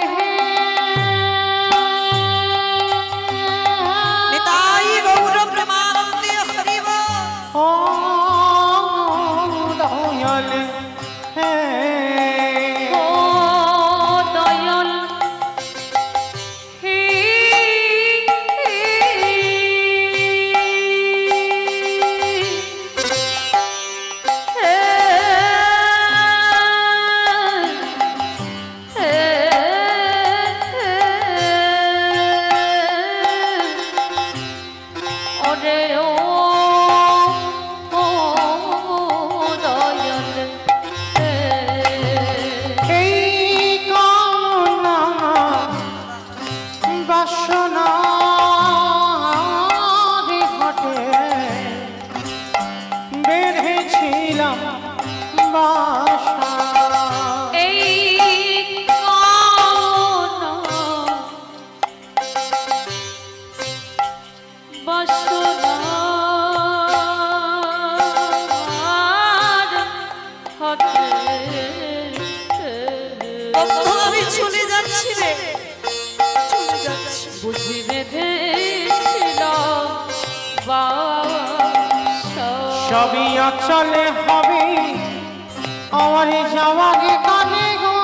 নিতাই গৌর প্রেমানন্দে হরি বল। ও দয়ালে ও দয়াল হে ওরে ও দয়াল এই কামনা বাসনা ঘটে বেঁধেছিলাম বাসা এই কামনা বাসনার হাতে বন্ধু আমি চলে যাচ্ছি রে, চলে যাচ্ছি। বুঝি বেঁধেছিলাম বাসা। সবই অচলে হবে আমার যাওয়ারে কানে গো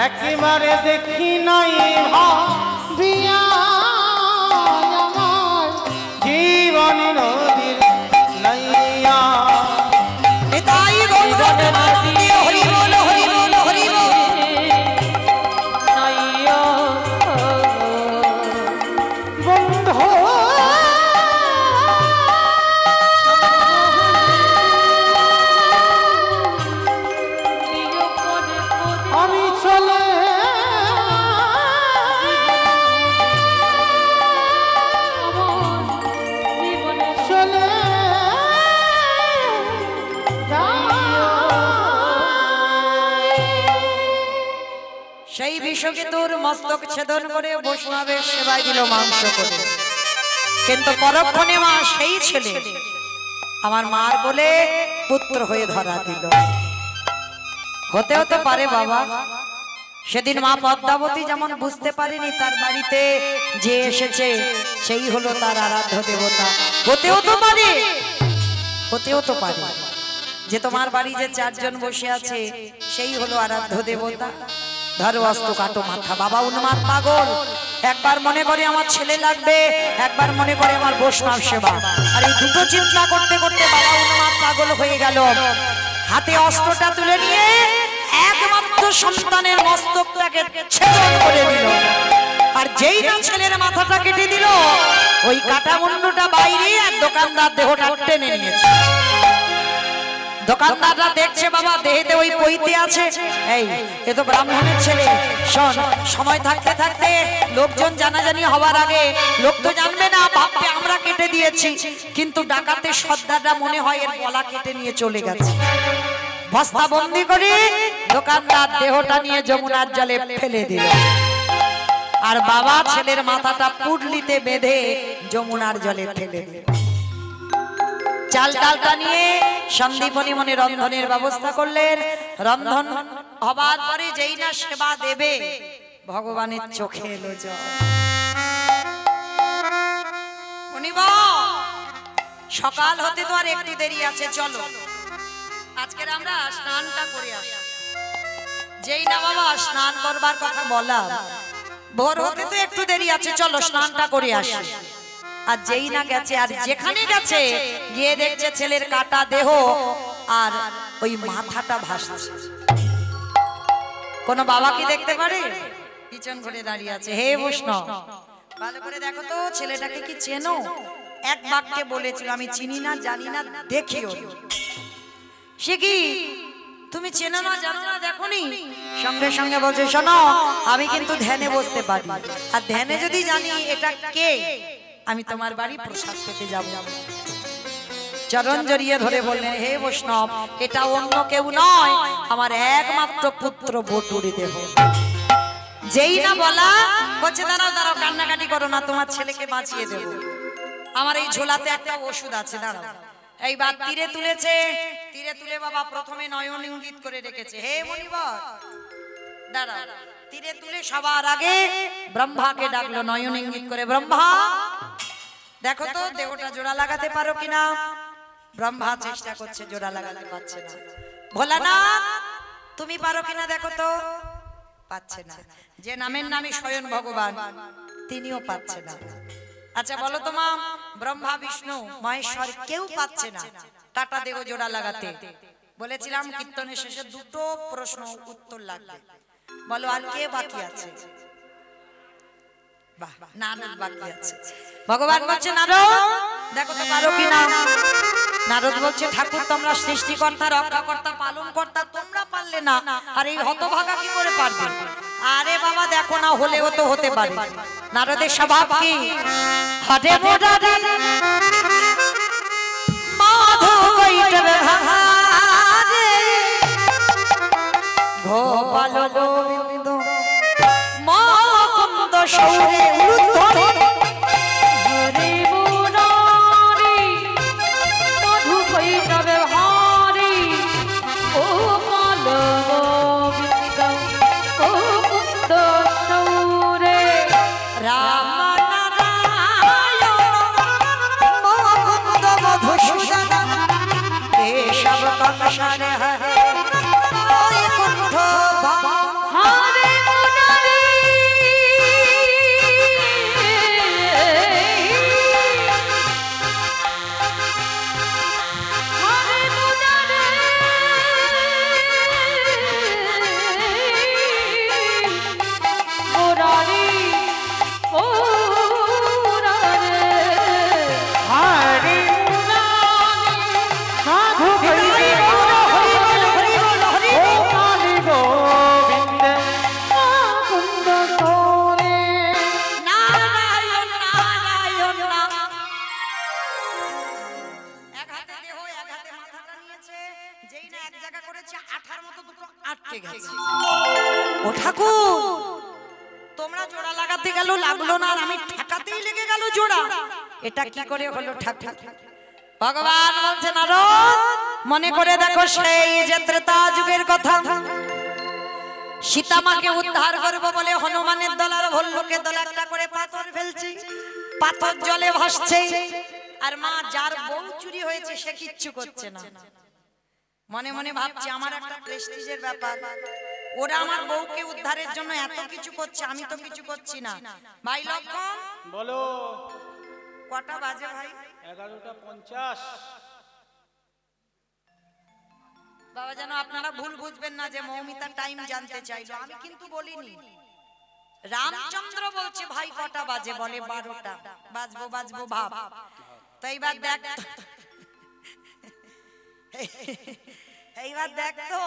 একেবারে দেখি নাই ভাবিয়া আমার জীবন নদীর নাইয়া নিতাই গৌর প্রেমানন্দে হরি বল, হরি বল, হরি বল। নাইয়া বন্ধু প্রিয় করে করে আমি চলে আমার জীবনে চলে সেই বিষকে তোর মস্তক ছেদন করে বৈষ্ণবের সেবায় দিল মাংস করে। কিন্তু পরক্ষণে মা সেই ছেলে আমার মার বলে পুত্র হয়ে ধরা দিল। হতে হতে পারে বাবা, সেদিন মা পদ্মাবতী যেমন বুঝতে পারেনি তার বাড়িতে যে এসেছে সেই হলো তার আরাধ্য দেবতা। হতেও তো পারে, হতেও তো পারে যে তোমার বাড়ি যে চারজন বসে আছে সেই হলো আরাধ্য দেবতা। ধরো অস্ত্র কাটো মাথা। বাবা উন্মাদ পাগল, একবার মনে করে আমার ছেলে লাগবে, একবার মনে করে আমার বৈষ্ণব সেবা। আর এই দুটো চিন্তা করতে করতে বাবা উন্মাদ পাগল হয়ে গেল। হাতে অস্ত্রটা তুলে নিয়ে একমাত্র সন্তানের মস্তকটাকে ছেদন করে দিল। আর যেই না ছেলের মাথাটা কেটে দিল, ওই কাটা মুন্ডুটা বাইরে আর দোকানদার দেহটা টেনে নিয়েছে। দোকানদাররা দেখছে বাবা দেহেতে ওই পৈতে আছে, এই এ তো ব্রাহ্মণের ছেলে। শোন, সময় থাকতে থাকতে লোকজন জানাজানি হওয়ার আগে লোক তো জানবে না, ভাববে আমরা কেটে দিয়েছি, কিন্তু ডাকাতের সর্দাররা মনে হয় এর গলা কেটে নিয়ে চলে গেছে। বস্তা বন্দি করে দোকানদার দেহটা নিয়ে যমুনার জলে ফেলে দিল। আর বাবা ছেলের মাথাটা পুডলিতে বেঁধে যমুনার জলে ফেলে দিল। চাল ডালটা নিয়ে সন্দীপনী মনে রন্ধনের ব্যবস্থা করলেন। রন্ধন হবার পরে যেই না সেবা দেবে, ভগবানের চোখে এলো জল। সকাল হতে তো আর একটু দেরি আছে, চলো আজকের আমরা স্নানটা করে আসি। যেই না বাবা স্নান করবার কথা বলা, ভোর হতে তো একটু দেরি আছে, চলো স্নানটা করে আসি। আর যেই না গেছে, আর যেখানে গেছে গিয়ে দেখছে ছেলের কাটা দেহ আর ওই মাথাটা ভাসছে। কোন বাবা কি দেখতে পারে? পিছন ঘুরে দাঁড়িয়ে আছে। হে বৈষ্ণব, ভালো করে দেখো তো ছেলেটাকে কি চেনো? এক বাক্যে বলেছিল, আমি চিনি না, জানি না, দেখিও। সে কি তুমি চেনো না, জানো না, দেখোনি? সঙ্গে সঙ্গে বলছে, শোনো আমি কিন্তু ধ্যানে বসতে পারি, আর ধ্যানে যদি জানি এটা কে, আমি তোমার বাড়ি প্রসাদ পেতে যাব। চরণ জড়িয়ে ধরে বললেন, হে বৈষ্ণব, এটা অন্য কেউ নয়, আমার একমাত্র পুত্র বটুরি দেহ। যেই না বলা বলছে, দাঁড়াও দাঁড়াও, কান্নাকাটি করো না, তোমার ছেলেকে বাঁচিয়ে দেব। আমার এই ঝোলাতে একটা ওষুধ আছে, দাঁড়াও। এইবার তীরে তুলেছে, তীরে তুলে বাবা প্রথমে নয়ন ইঙ্গিত করে রেখেছে, হে মুনিবর দাঁড়াও। তীরে তুলে সবার আগে ব্রহ্মাকে ডাকলো নয়ন ইঙ্গিত করে, ব্রহ্মা দেখো তো দেহটা জোড়া লাগাতে পারো কিনা। ব্রহ্মা চেষ্টা করছে, জোড়া লাগাতে পারছে না। ভোলানাথ তুমি পারো কিনা দেখো তো, পাচ্ছে না। যে নামের নামই স্বয়ং ভগবান, তিনিও পাচ্ছে না। আচ্ছা বলো তো মা, ব্রহ্মা বিষ্ণু মহেশ্বর কেউ পাচ্ছে না কাটা দেহ জোড়া লাগাতে। বলেছিলাম কীর্তনের শেষে দুটো প্রশ্ন উত্তর লাগবে। বলো আর কে বাকি আছে? বাহ, নারদ বাকি আছে। ভগবান বলছে, নারদ দেখো তো পারো কিনা। নারদ বলছে, ঠাকুর তোমরা সৃষ্টিকর্তা, রক্ষাকর্তা, পালনকর্তা, তোমরা পারলে না, আর এই হতভাগা কি করে পারবে? আরে বাবা দেখো না, হলেও তো হতে পারে। নারদের স্বভাব কি? হাটে মোটারে মাধু কইটবে ভাঙারে, গোপাল গোবিন্দ মুকুন্দ সৌরে উদ্ধরে, হরে মুরারি মধু কৈতবে ভারি, গোপাল গোবিন্দ মুকুন্দ সৌরে, রাম নারায়ণ মুকুন্দ মধুসূদন, কেশব কংসারে হরে বৈকুণ্ঠ ধাম। হরে মুরারি হরে মুরারি মুরারি মুরারি হরে সাধু হরি বল, হরি বল, হরি বল, হরি বল। গোপাল গোবিন্দ মুকুন্দ সৌরে। নারায়ণ নারায়ণ নাম। এক হাতে দেহ, এক হাতে মাথাটা নিয়েছে, যেই না এক জায়গা করেছে, আঠার মতো দুটো আটকে গেছে। ও ঠাকুর, তোমরা জোড়া লাগাতে গেল লাগলো না, আর আমি ঠেকাতেই লেগে গেল জোড়া, এটা কি করে হলো ঠাকুর? ভগবান বলছে, নারদ মনে করে দেখো সেই যে ত্রেতা যুগের কথা। সীতামাকে উদ্ধার করবো বলে হনুমানের দল আর ভল্লুকের দল একটা করে পাথর ফেলছে, পাথর জলে ভাসছে, আর মা যার বউ চুরি হয়েছে সে কিচ্ছু করছে না। মনে মনে ভাবছে আমার একটা প্রেস্টিজের ব্যাপার, ওরা আমার বউকে উদ্ধারের জন্য এত কিছু করছে, আমি তো কিছু করছি না। ভাই লক্ষণ বলো। কটা বাজে ভাই? 11:50। বাবা যেন আপনারা ভুল বুঝবেন না যে মৌমিতা টাইম জানতে চাইলো, আমি কিন্তু বলিনি। রামচন্দ্র বলছে ভাই কটা বাজে, বলে 12টা। বাজবো বাজবো ভাব। তো এইবার দেখ, এইবার দেখ তো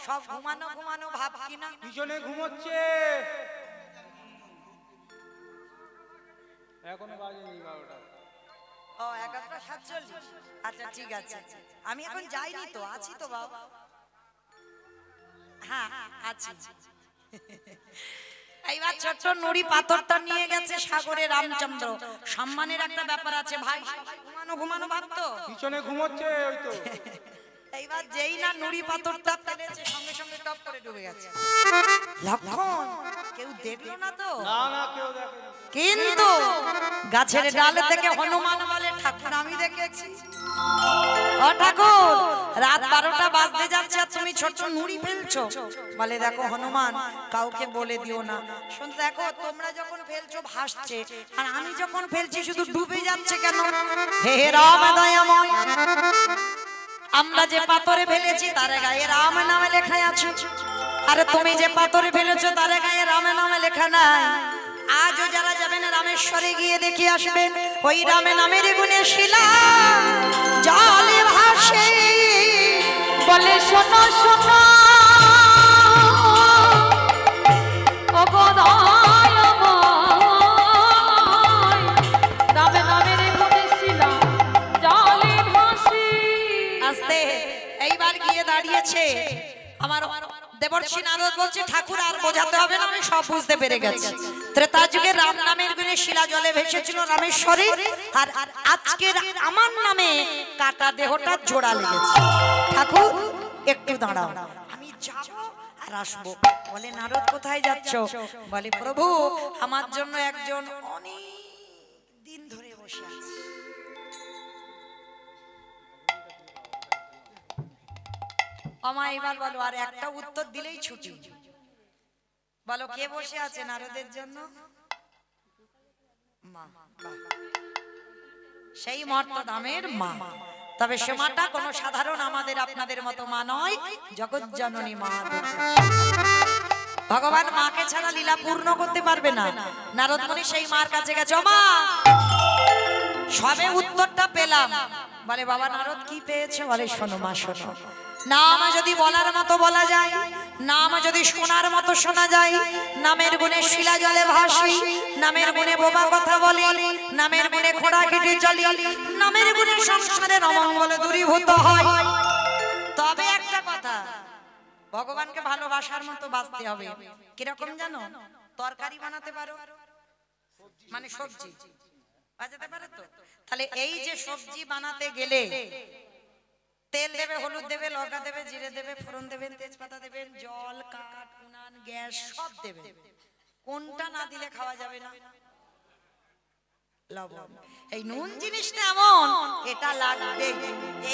সব ঘুমানো ঘুমানো ভাব কিনা। পিছনে ঘুমোচ্ছে, এখনো বাজেনি 12টা। ও 11:47। আচ্ছা ঠিক আছে, আমি এখন যাইনি তো, আছি তো বাবা। হ্যাঁ আছি। এইবার ছোট্ট নুড়ি পাথরটা নিয়ে গেছে সাগরে রামচন্দ্র। সম্মানের একটা ব্যাপার আছে ভাই, ঘুমানো ঘুমানো ভাব তো। পিছনে ঘুমোচ্ছে ওই তো। এইবার যেই না নুড়ি পাথরটা ফেলেছে সঙ্গে সঙ্গে টপ করে ডুবে গেছে। লক্ষণ কেউ দেখলো না তো? না না, কেউ দেখেনি। কিন্তু গাছের ডালে থেকে হনুমান বলে ঠাকুর আমি দেখেছি। ও ঠাকুর, রাত 12টা বাজতে যাচ্ছে আর তুমি ছোট নুড়ি ফেলছো। বলে দেখো হনুমান, কাউকে বলে দিও না। শুন দেখো, তোমরা যখন ফেলছো ভাসছে, আর আমি যখন ফেলছি শুধু ডুবে যাচ্ছে কেন? হে রাম দয়াময়, আমরা যে পাথরে ফেলেছি তার গায়ে রাম নামে লেখা আছে, আর তুমি যে পাথরে ফেলেছো তার গায়ে রাম নামে লেখা নাই। আজও যারা যাবেন রামেশ্বরে গিয়ে দেখে আসবেন, ওই রামে নামের গুণে শিলা জলে ভাসে। বলে শোনো শোনো ও গদায়ময়, রামে নামের গুণে শিলা জলে ভাসে। আস্তে এইবার গিয়ে দাঁড়িয়েছে আমার দেবর্ষি নারদ, বলছে ঠাকুর আর বোঝাতে হবে না, আমি সব বুঝতে পেরে গেছি। ত্রেতা যুগে রাম নামের গুণে শিলা জলে ভেসেছিল রামেশ্বরে, আর আজকের আমার নামে কাটা দেহটা জোড়া লেগেছে। ঠাকুর একটু দাঁড়াও, আমি যাব আর আসবো। বলে নারদ কোথায় যাচ্ছ? বলে প্রভু, আমার জন্য একজন অনেক দিন ধরে বসে আছে। আমা এবার বলো, আর একটা উত্তর দিলেই ছুটি। বলো কে বসে আছে নারদের জন্য? মা। সেই মর্তধামের মা। তবে সে মাটা কোনো সাধারণ আমাদের আপনাদের মতো মা নয়, জগৎ জননী মা দুর্গা। ভগবান মাকে ছাড়া লীলা পূর্ণ করতে পারবে না। নারদ মুনি সেই মার কাছে গেছে, ও মা, সবে উত্তরটা পেলাম। বলে বাবা নারদ কি পেয়েছে? বলে শোনো মা শোনো, নাম যদি বলার মতো বলা যায়, নাম যদি শোনার মতো শোনা যায়, নামের গুণে শিলা জলে ভাসি, নামের গুণে বোবা কথা বলি, নামের গুণে খোড়া কেটে চলি, নামের গুণে সংসারের অমঙ্গল দূরীভূত হয়। তবে একটা কথা, ভগবানকে ভালোবাসার মতো বাঁচতে হবে। কিরকম জানো? তরকারি বানাতে পারো, মানে সবজি বানাতে পারো তো? তাহলে এই যে সবজি বানাতে গেলে তেল দেবে, হলুদ দেবে, লঙ্কা দেবে, জিরে দেবে, ফোড়ন দেবেন, তেজপাতা দেবেন, জল, কাঠ, উনান, গ্যাস সব দেবেন। কোনটা না দিলে খাওয়া যাবে না? লবণ। এই নুন জিনিসটা এমন, এটা লাগবে।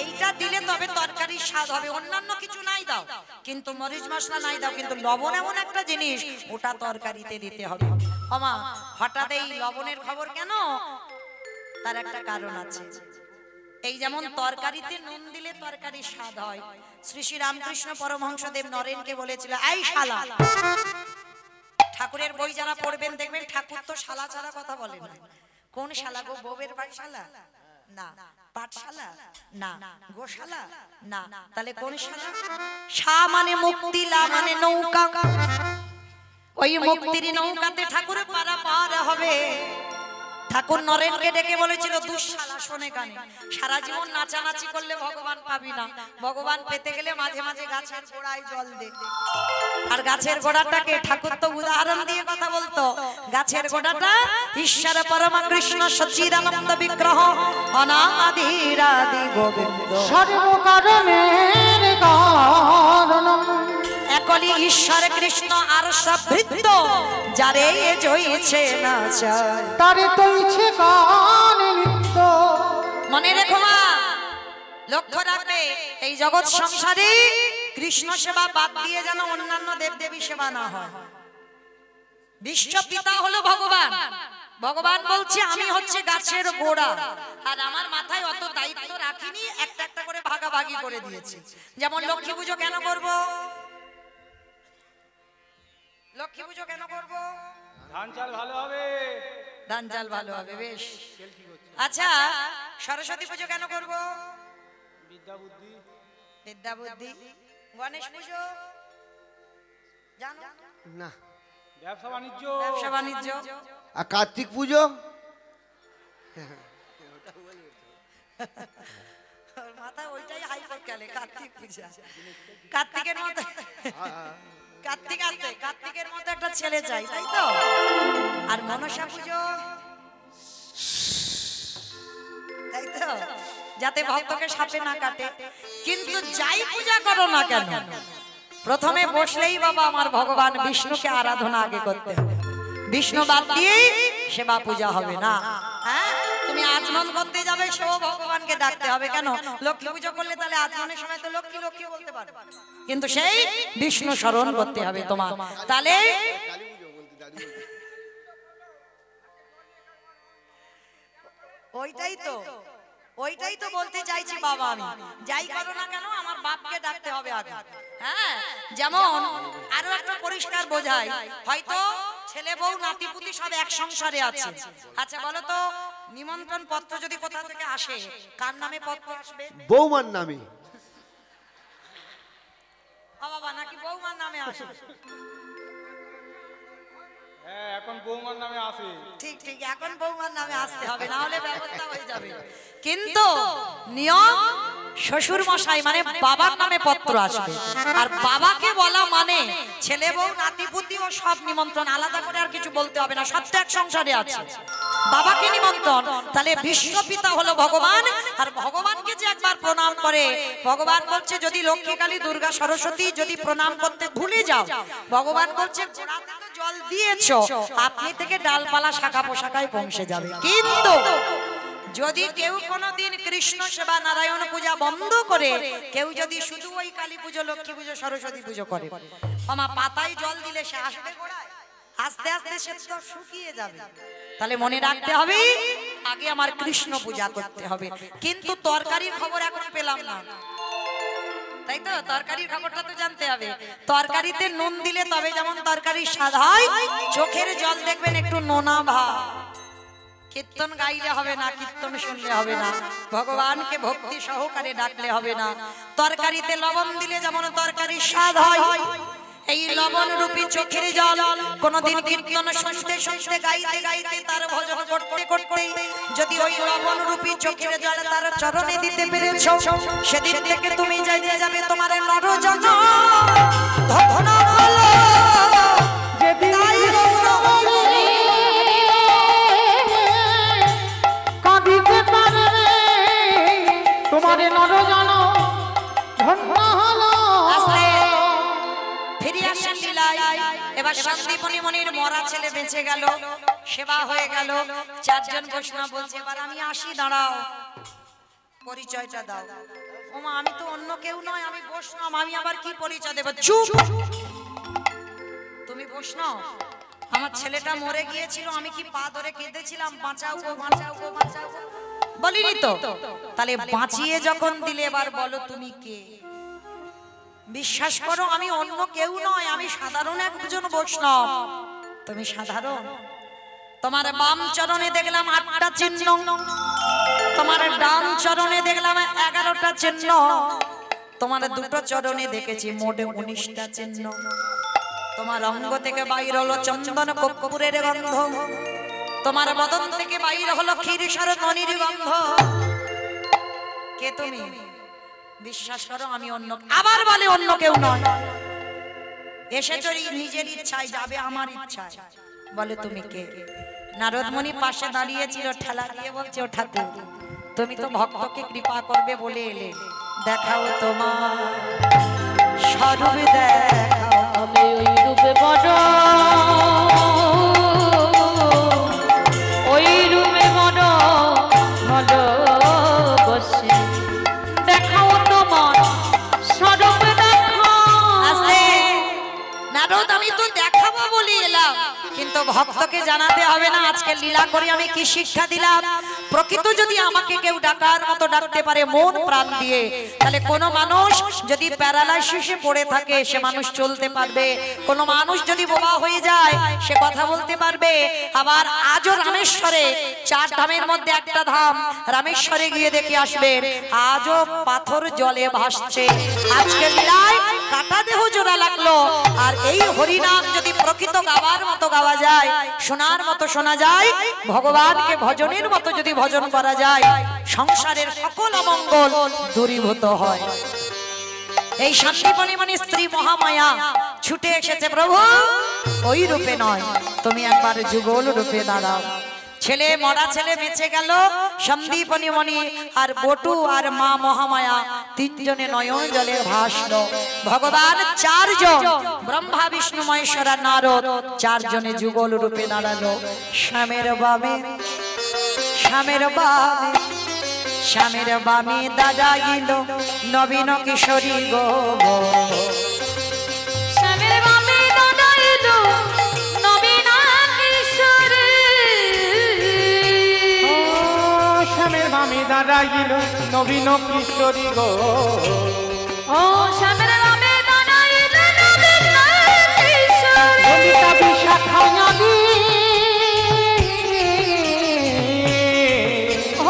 এইটা দিলে তবে তরকারির স্বাদ হবে। অন্যান্য কিছু নাই দাও, কিন্তু মরিচ মশলা নাই দাও, কিন্তু লবণ এমন একটা জিনিস, ওটা তরকারিতে দিতে হবে। ওমা, হঠাৎ এই লবণের খবর কেন? তার একটা কারণ আছে। এই যেমন তরকারিতে নুন দিলে তরকারির স্বাদ হয়। শ্রী শ্রী রামকৃষ্ণ পরমহংসদেব নরেনকে বলেছিল, এই শালা। ঠাকুরের বই যারা পড়বেন দেখবেন ঠাকুর তো শালা ছাড়া কথা বলে না। কোন শালা গো? বউয়ের পাঠশালা না, পাঠশালা না, গোশালা না, তাহলে কোন শালা? শা মানে মুক্তি, লা মানে নৌকা। ওই মুক্তির নৌকাতে ঠাকুরের পারাপার হবে। ঠাকুর নরেনকে ডেকে বলেছিল, দুঃশালা শোনে কানে, সারা জীবন নাচানাচি করলে ভগবান পাবি না। ভগবান পেতে গেলে মাঝে মাঝে গাছের গোড়ায় জল দে। আর গাছের গোড়াটাকে ঠাকুর তো উদাহরণ দিয়ে কথা বলতো। গাছের গোড়াটা ঈশ্বর পরম কৃষ্ণ সচিদানন্দ বিগ্রহ অনাদিরাদি গোবিন্দ সর্বকারণের কারণম, একলি ঈশ্বর কৃষ্ণ আর সবৃদ্ধ, যারে জয়ছে না চায় তারে তৈছে গান নিত্য। মনে রেখো মা, লক্ষ্য রাখবে, এই জগৎ সংসারে কৃষ্ণ সেবা বাদ দিয়ে যেন অন্যান্য দেব দেবী সেবা না হয়। বিশ্ব পিতা হলো ভগবান। ভগবান বলছে আমি হচ্ছে গাছের গোড়া, আর আমার মাথায় অত দায়িত্ব রাখিনি, একটা একটা করে ভাগাভাগি করে দিয়েছি। যেমন লক্ষ্মী পুজো কেন করব? লক্ষ্মী পুজো কেন করব? ধান চাল ভালো হবে। ধান চাল ভালো হবে, বেশ। আচ্ছা, সরস্বতী পুজো কেন করব? বিদ্যা বুদ্ধি। বিদ্যা বুদ্ধি। গণেশ পুজো জানো? না। ব্যবসা বাণিজ্য। ব্যবসা বাণিজ্য। আর কার্তিক পুজো? ওর মাথায় ওইটাই হাইপার গেলে, কার্তিক পূজা। কার্তিকের মতো, কার্তিক আসবে, কার্তিকের মতো একটা ছেলে চাই, তাই তো? আর মনসা পুজো, তাই তো? যাতে ভক্তকে সাপে না কাটে। কিন্তু যাই পূজা করো না কেন, প্রথমে বসলেই বাবা আমার ভগবান বিষ্ণুকে আরাধনা আগে করতে হবে। বিষ্ণু বাদ দিয়ে সেবা পূজা হবে না। হ্যাঁ, তুমি আচমন করতে যাবে, সেও ভগবানকে ডাকতে হবে। কেন? লক্ষ্মী পুজো করলে তাহলে আচমনের সময় তো লক্ষ্মী লক্ষ্মী বলতে পারবে, কিন্তু সেই বিষ্ণু স্মরণ করতে হবে তোমার। তাহলে ওইটাই তো বলতে চাইছি বাবা, আমি যাই করো না কেন আমার বাপকে ডাকতে হবে আগে। হ্যাঁ, যেমন আরো একটা পরিষ্কার বোঝাই, হয়তো ছেলে বউ নাতিপুতি সব এক সংসারে আছে। আচ্ছা বলো তো, নিমন্ত্রণ পত্র যদি কোথা থেকে আসে, কার নামে পত্র আসবে? বৌমার নামে। বাবা নাকি বৌমার নামে আসে? হ্যাঁ, এখন বৌমার নামে আসে। ঠিক ঠিক, এখন বৌমার নামে আসতে হবে, না হলে ব্যবস্থা হয়ে যাবে। কিন্তু নিয়ম শ্বশুর মশাই মানে বাবার নামে পত্র আসবে। আর বাবাকে বলা মানে ছেলে বউ নাতিপুতি ও সব নিমন্ত্রণ, আলাদা করে আর কিছু বলতে হবে না, সব তো এক সংসারে আছে। বাবাকে নিমন্ত্রণ, তাহলে বিশ্বপিতা হলো ভগবান। আর ভগবানকে যে একবার প্রণাম করে, ভগবান বলছে যদি লক্ষ্মী কালী দুর্গা সরস্বতী যদি প্রণাম করতে ভুলে যাও, ভগবান বলছে গোড়াতে তো জল দিয়েছো, আপনি থেকে ডালপালা শাখা পোশাকায় পৌঁছে যাবে। কিন্তু যদি কেউ কোনোদিন কৃষ্ণ সেবা নারায়ণ পূজা বন্ধ করে কেউ যদি শুধু ওই কালী পুজো লক্ষ্মী পুজো সরস্বতী পুজো করে, আমার পাতায় জল দিলে সে আসবে গোড়ায়? আস্তে আস্তে সে তো শুকিয়ে যাবে। তাহলে মনে রাখতে হবে আগে আমার কৃষ্ণ পূজা করতে হবে। কিন্তু তরকারির খবর এখন পেলাম না, তাই তো? তরকারির খবরটা তো জানতে হবে। তরকারিতে নুন দিলে তবে যেমন তরকারির স্বাদ হয়, চোখের জল দেখবেন একটু নোনা ভাব। কীর্তন গাইলে হবে না, কীর্তন শুনলে হবে না, ভগবানকে ভক্তি সহকারে ডাকলে হবে না। তরকারিতে লবণ দিলে যেমন তরকারির স্বাদ হয়, এই লবণ রূপী চোখের জল কোনদিন কীর্তন শুনতে শুনতে গাইতে গাইতে তার ভজন করতে করতে যদি ওই লবণ রূপী চোখের জল তার চরণে দিতে পেরেছো, সেদিন থেকে তুমি জেনে যাবে তোমার নরজন্ম ধন্য হলো। কাঁদিতে পারবে তোমার নরজন ধন্য হলো। ফিরে আসেন লীলায়। এবার সন্দীপনী মনির মরা ছেলে বেঁচে গেল, সেবা হয়ে গেল, চারজন বৈষ্ণব বলছে এবার আমি আসি, দাঁড়াও, পরিচয়টা দাও। ওমা আমি তো অন্য কেউ নয়, আমি বৈষ্ণব, আমি আবার কি পরিচয় দেব? চুপ! তুমি বৈষ্ণব? আমার ছেলেটা মরে গিয়েছিল, আমি কি পা ধরে কেঁদেছিলাম বাঁচাও গো বাঁচাও গো বাঁচাও গো? বলিনি তো? তাহলে বাঁচিয়ে যখন দিলে এবার বলো তুমি কে? বিশ্বাস করো আমি অন্য কেউ নয়, আমি সাধারণ একজন বৈষ্ণব। তুমি সাধারণ? তোমার বাম চরণে দেখলাম 8টা চিহ্ন, তোমার ডান চরণে দেখলাম 11টা চিহ্ন, তোমার দুটো চরণে দেখেছি মোট 19টা চিহ্ন। তোমার অঙ্গ থেকে বাইর হলো চন্দন কর্পূরের গন্ধ, তোমার বদন থেকে বাইর হলো ক্ষীরসার মণির গন্ধ। কে তুমি? বিশ্বাস করো আমি অন্য, আবার বলে অন্য কেউ নয়। এসেছো নিজের ইচ্ছায়, যাবে আমার ইচ্ছায়, বলে তুমি কে? নারদ মুনি পাশে দাঁড়িয়েছিল, ঠেলা দিয়ে বলছে ও ঠাকুর তুমি তো ভক্তকে কৃপা করবে বলে এলে, দেখাও তোমার স্বরূপ দেখাও। আমি ওই রূপে বড়, ওই রূপে বড় ভালোবাসি, দেখাও তোমার স্বরূপ দেখাও। আস্তে নারদ আমি তো দেখাবো বলে এলাম, কিন্তু ভক্তকে জানাতে হবে না আজকে লীলা করে আমি কি শিক্ষা দিলাম। প্রকৃত যদি আমাকে কেউ ডাকার মতো ডাকতে পারে মন প্রাণ দিয়ে, তাহলে কোনো মানুষ যদি প্যারালাইসিসে পড়ে থাকে সে মানুষ চলতে পারবে, কোনো মানুষ যদি বোবা হয়ে যায় সে কথা বলতে পারবে। আবার আজও রামেশ্বরে 4 ধামের মধ্যে একটা ধাম রামেশ্বরে গিয়ে দেখে আসবেন, আজও পাথর জলে ভাসছে। আজকে লীলায় কাটা দেহ জোড়া লাগলো, আর এই হরিনাম যদি প্রকৃত গাওয়ার মতো গাওয়া যায়, শোনার মতো শোনা যায়, ভগবানকে ভজনের মতো যদি ভজন করা যায়, সংসারের সকল অমঙ্গল দূরীভূত হয়। এই শান্তিপণিমণি স্ত্রী মহামায়া ছুটে এসেছে, প্রভু ওই রূপে নয়, তুমি একবার যুগল রূপে দাঁড়াও। ছেলে মরা ছেলে বেঁচে গেল, সন্দীপনিমণি আর বটু আর মা মহামায়া 3 জনে নয়ন জলে ভাসলো। ভগবান 4 জন, ব্রহ্মা বিষ্ণু মহেশ্বর আর নারদ 4 জনে যুগল রূপে দাঁড়ালো। শ্যামের বামে শ্যামের বামে শ্যামের বামে দাঁড়াইল নবীন কিশোরী গো, শ্যামের বামে দাঁড়াইল নবীন কিশোরী। শ্যামের বামে দাঁড়াইল নবীন কিশোরী গো, ও শ্যামের বামে দাঁড়াইল নবীন কিশোরী। ললিতা বিশাখা নদী,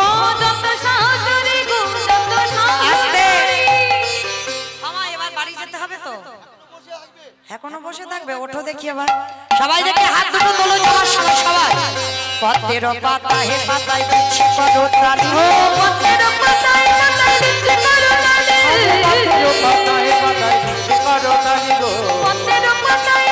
ও দন্ত শাশুড়ি গো, দন্ত শাশুড়ি। আমার এবার বাড়ি যেতে হবে তো, এখনো বসে থাকবে? ওঠো দেখি এবার, সবাই দেখে হাত দুটো তোলো যাওয়ার সময় সবাই। পদ্মের পাতা হে পাতায় বিচ্ছে করো তালি, ও পদ্মের পাতায় পাতায় বিচ্ছে করো তালি। পাতায় পাতায় বিচ্ছে করো তালি গো, পদ্মের পাতায়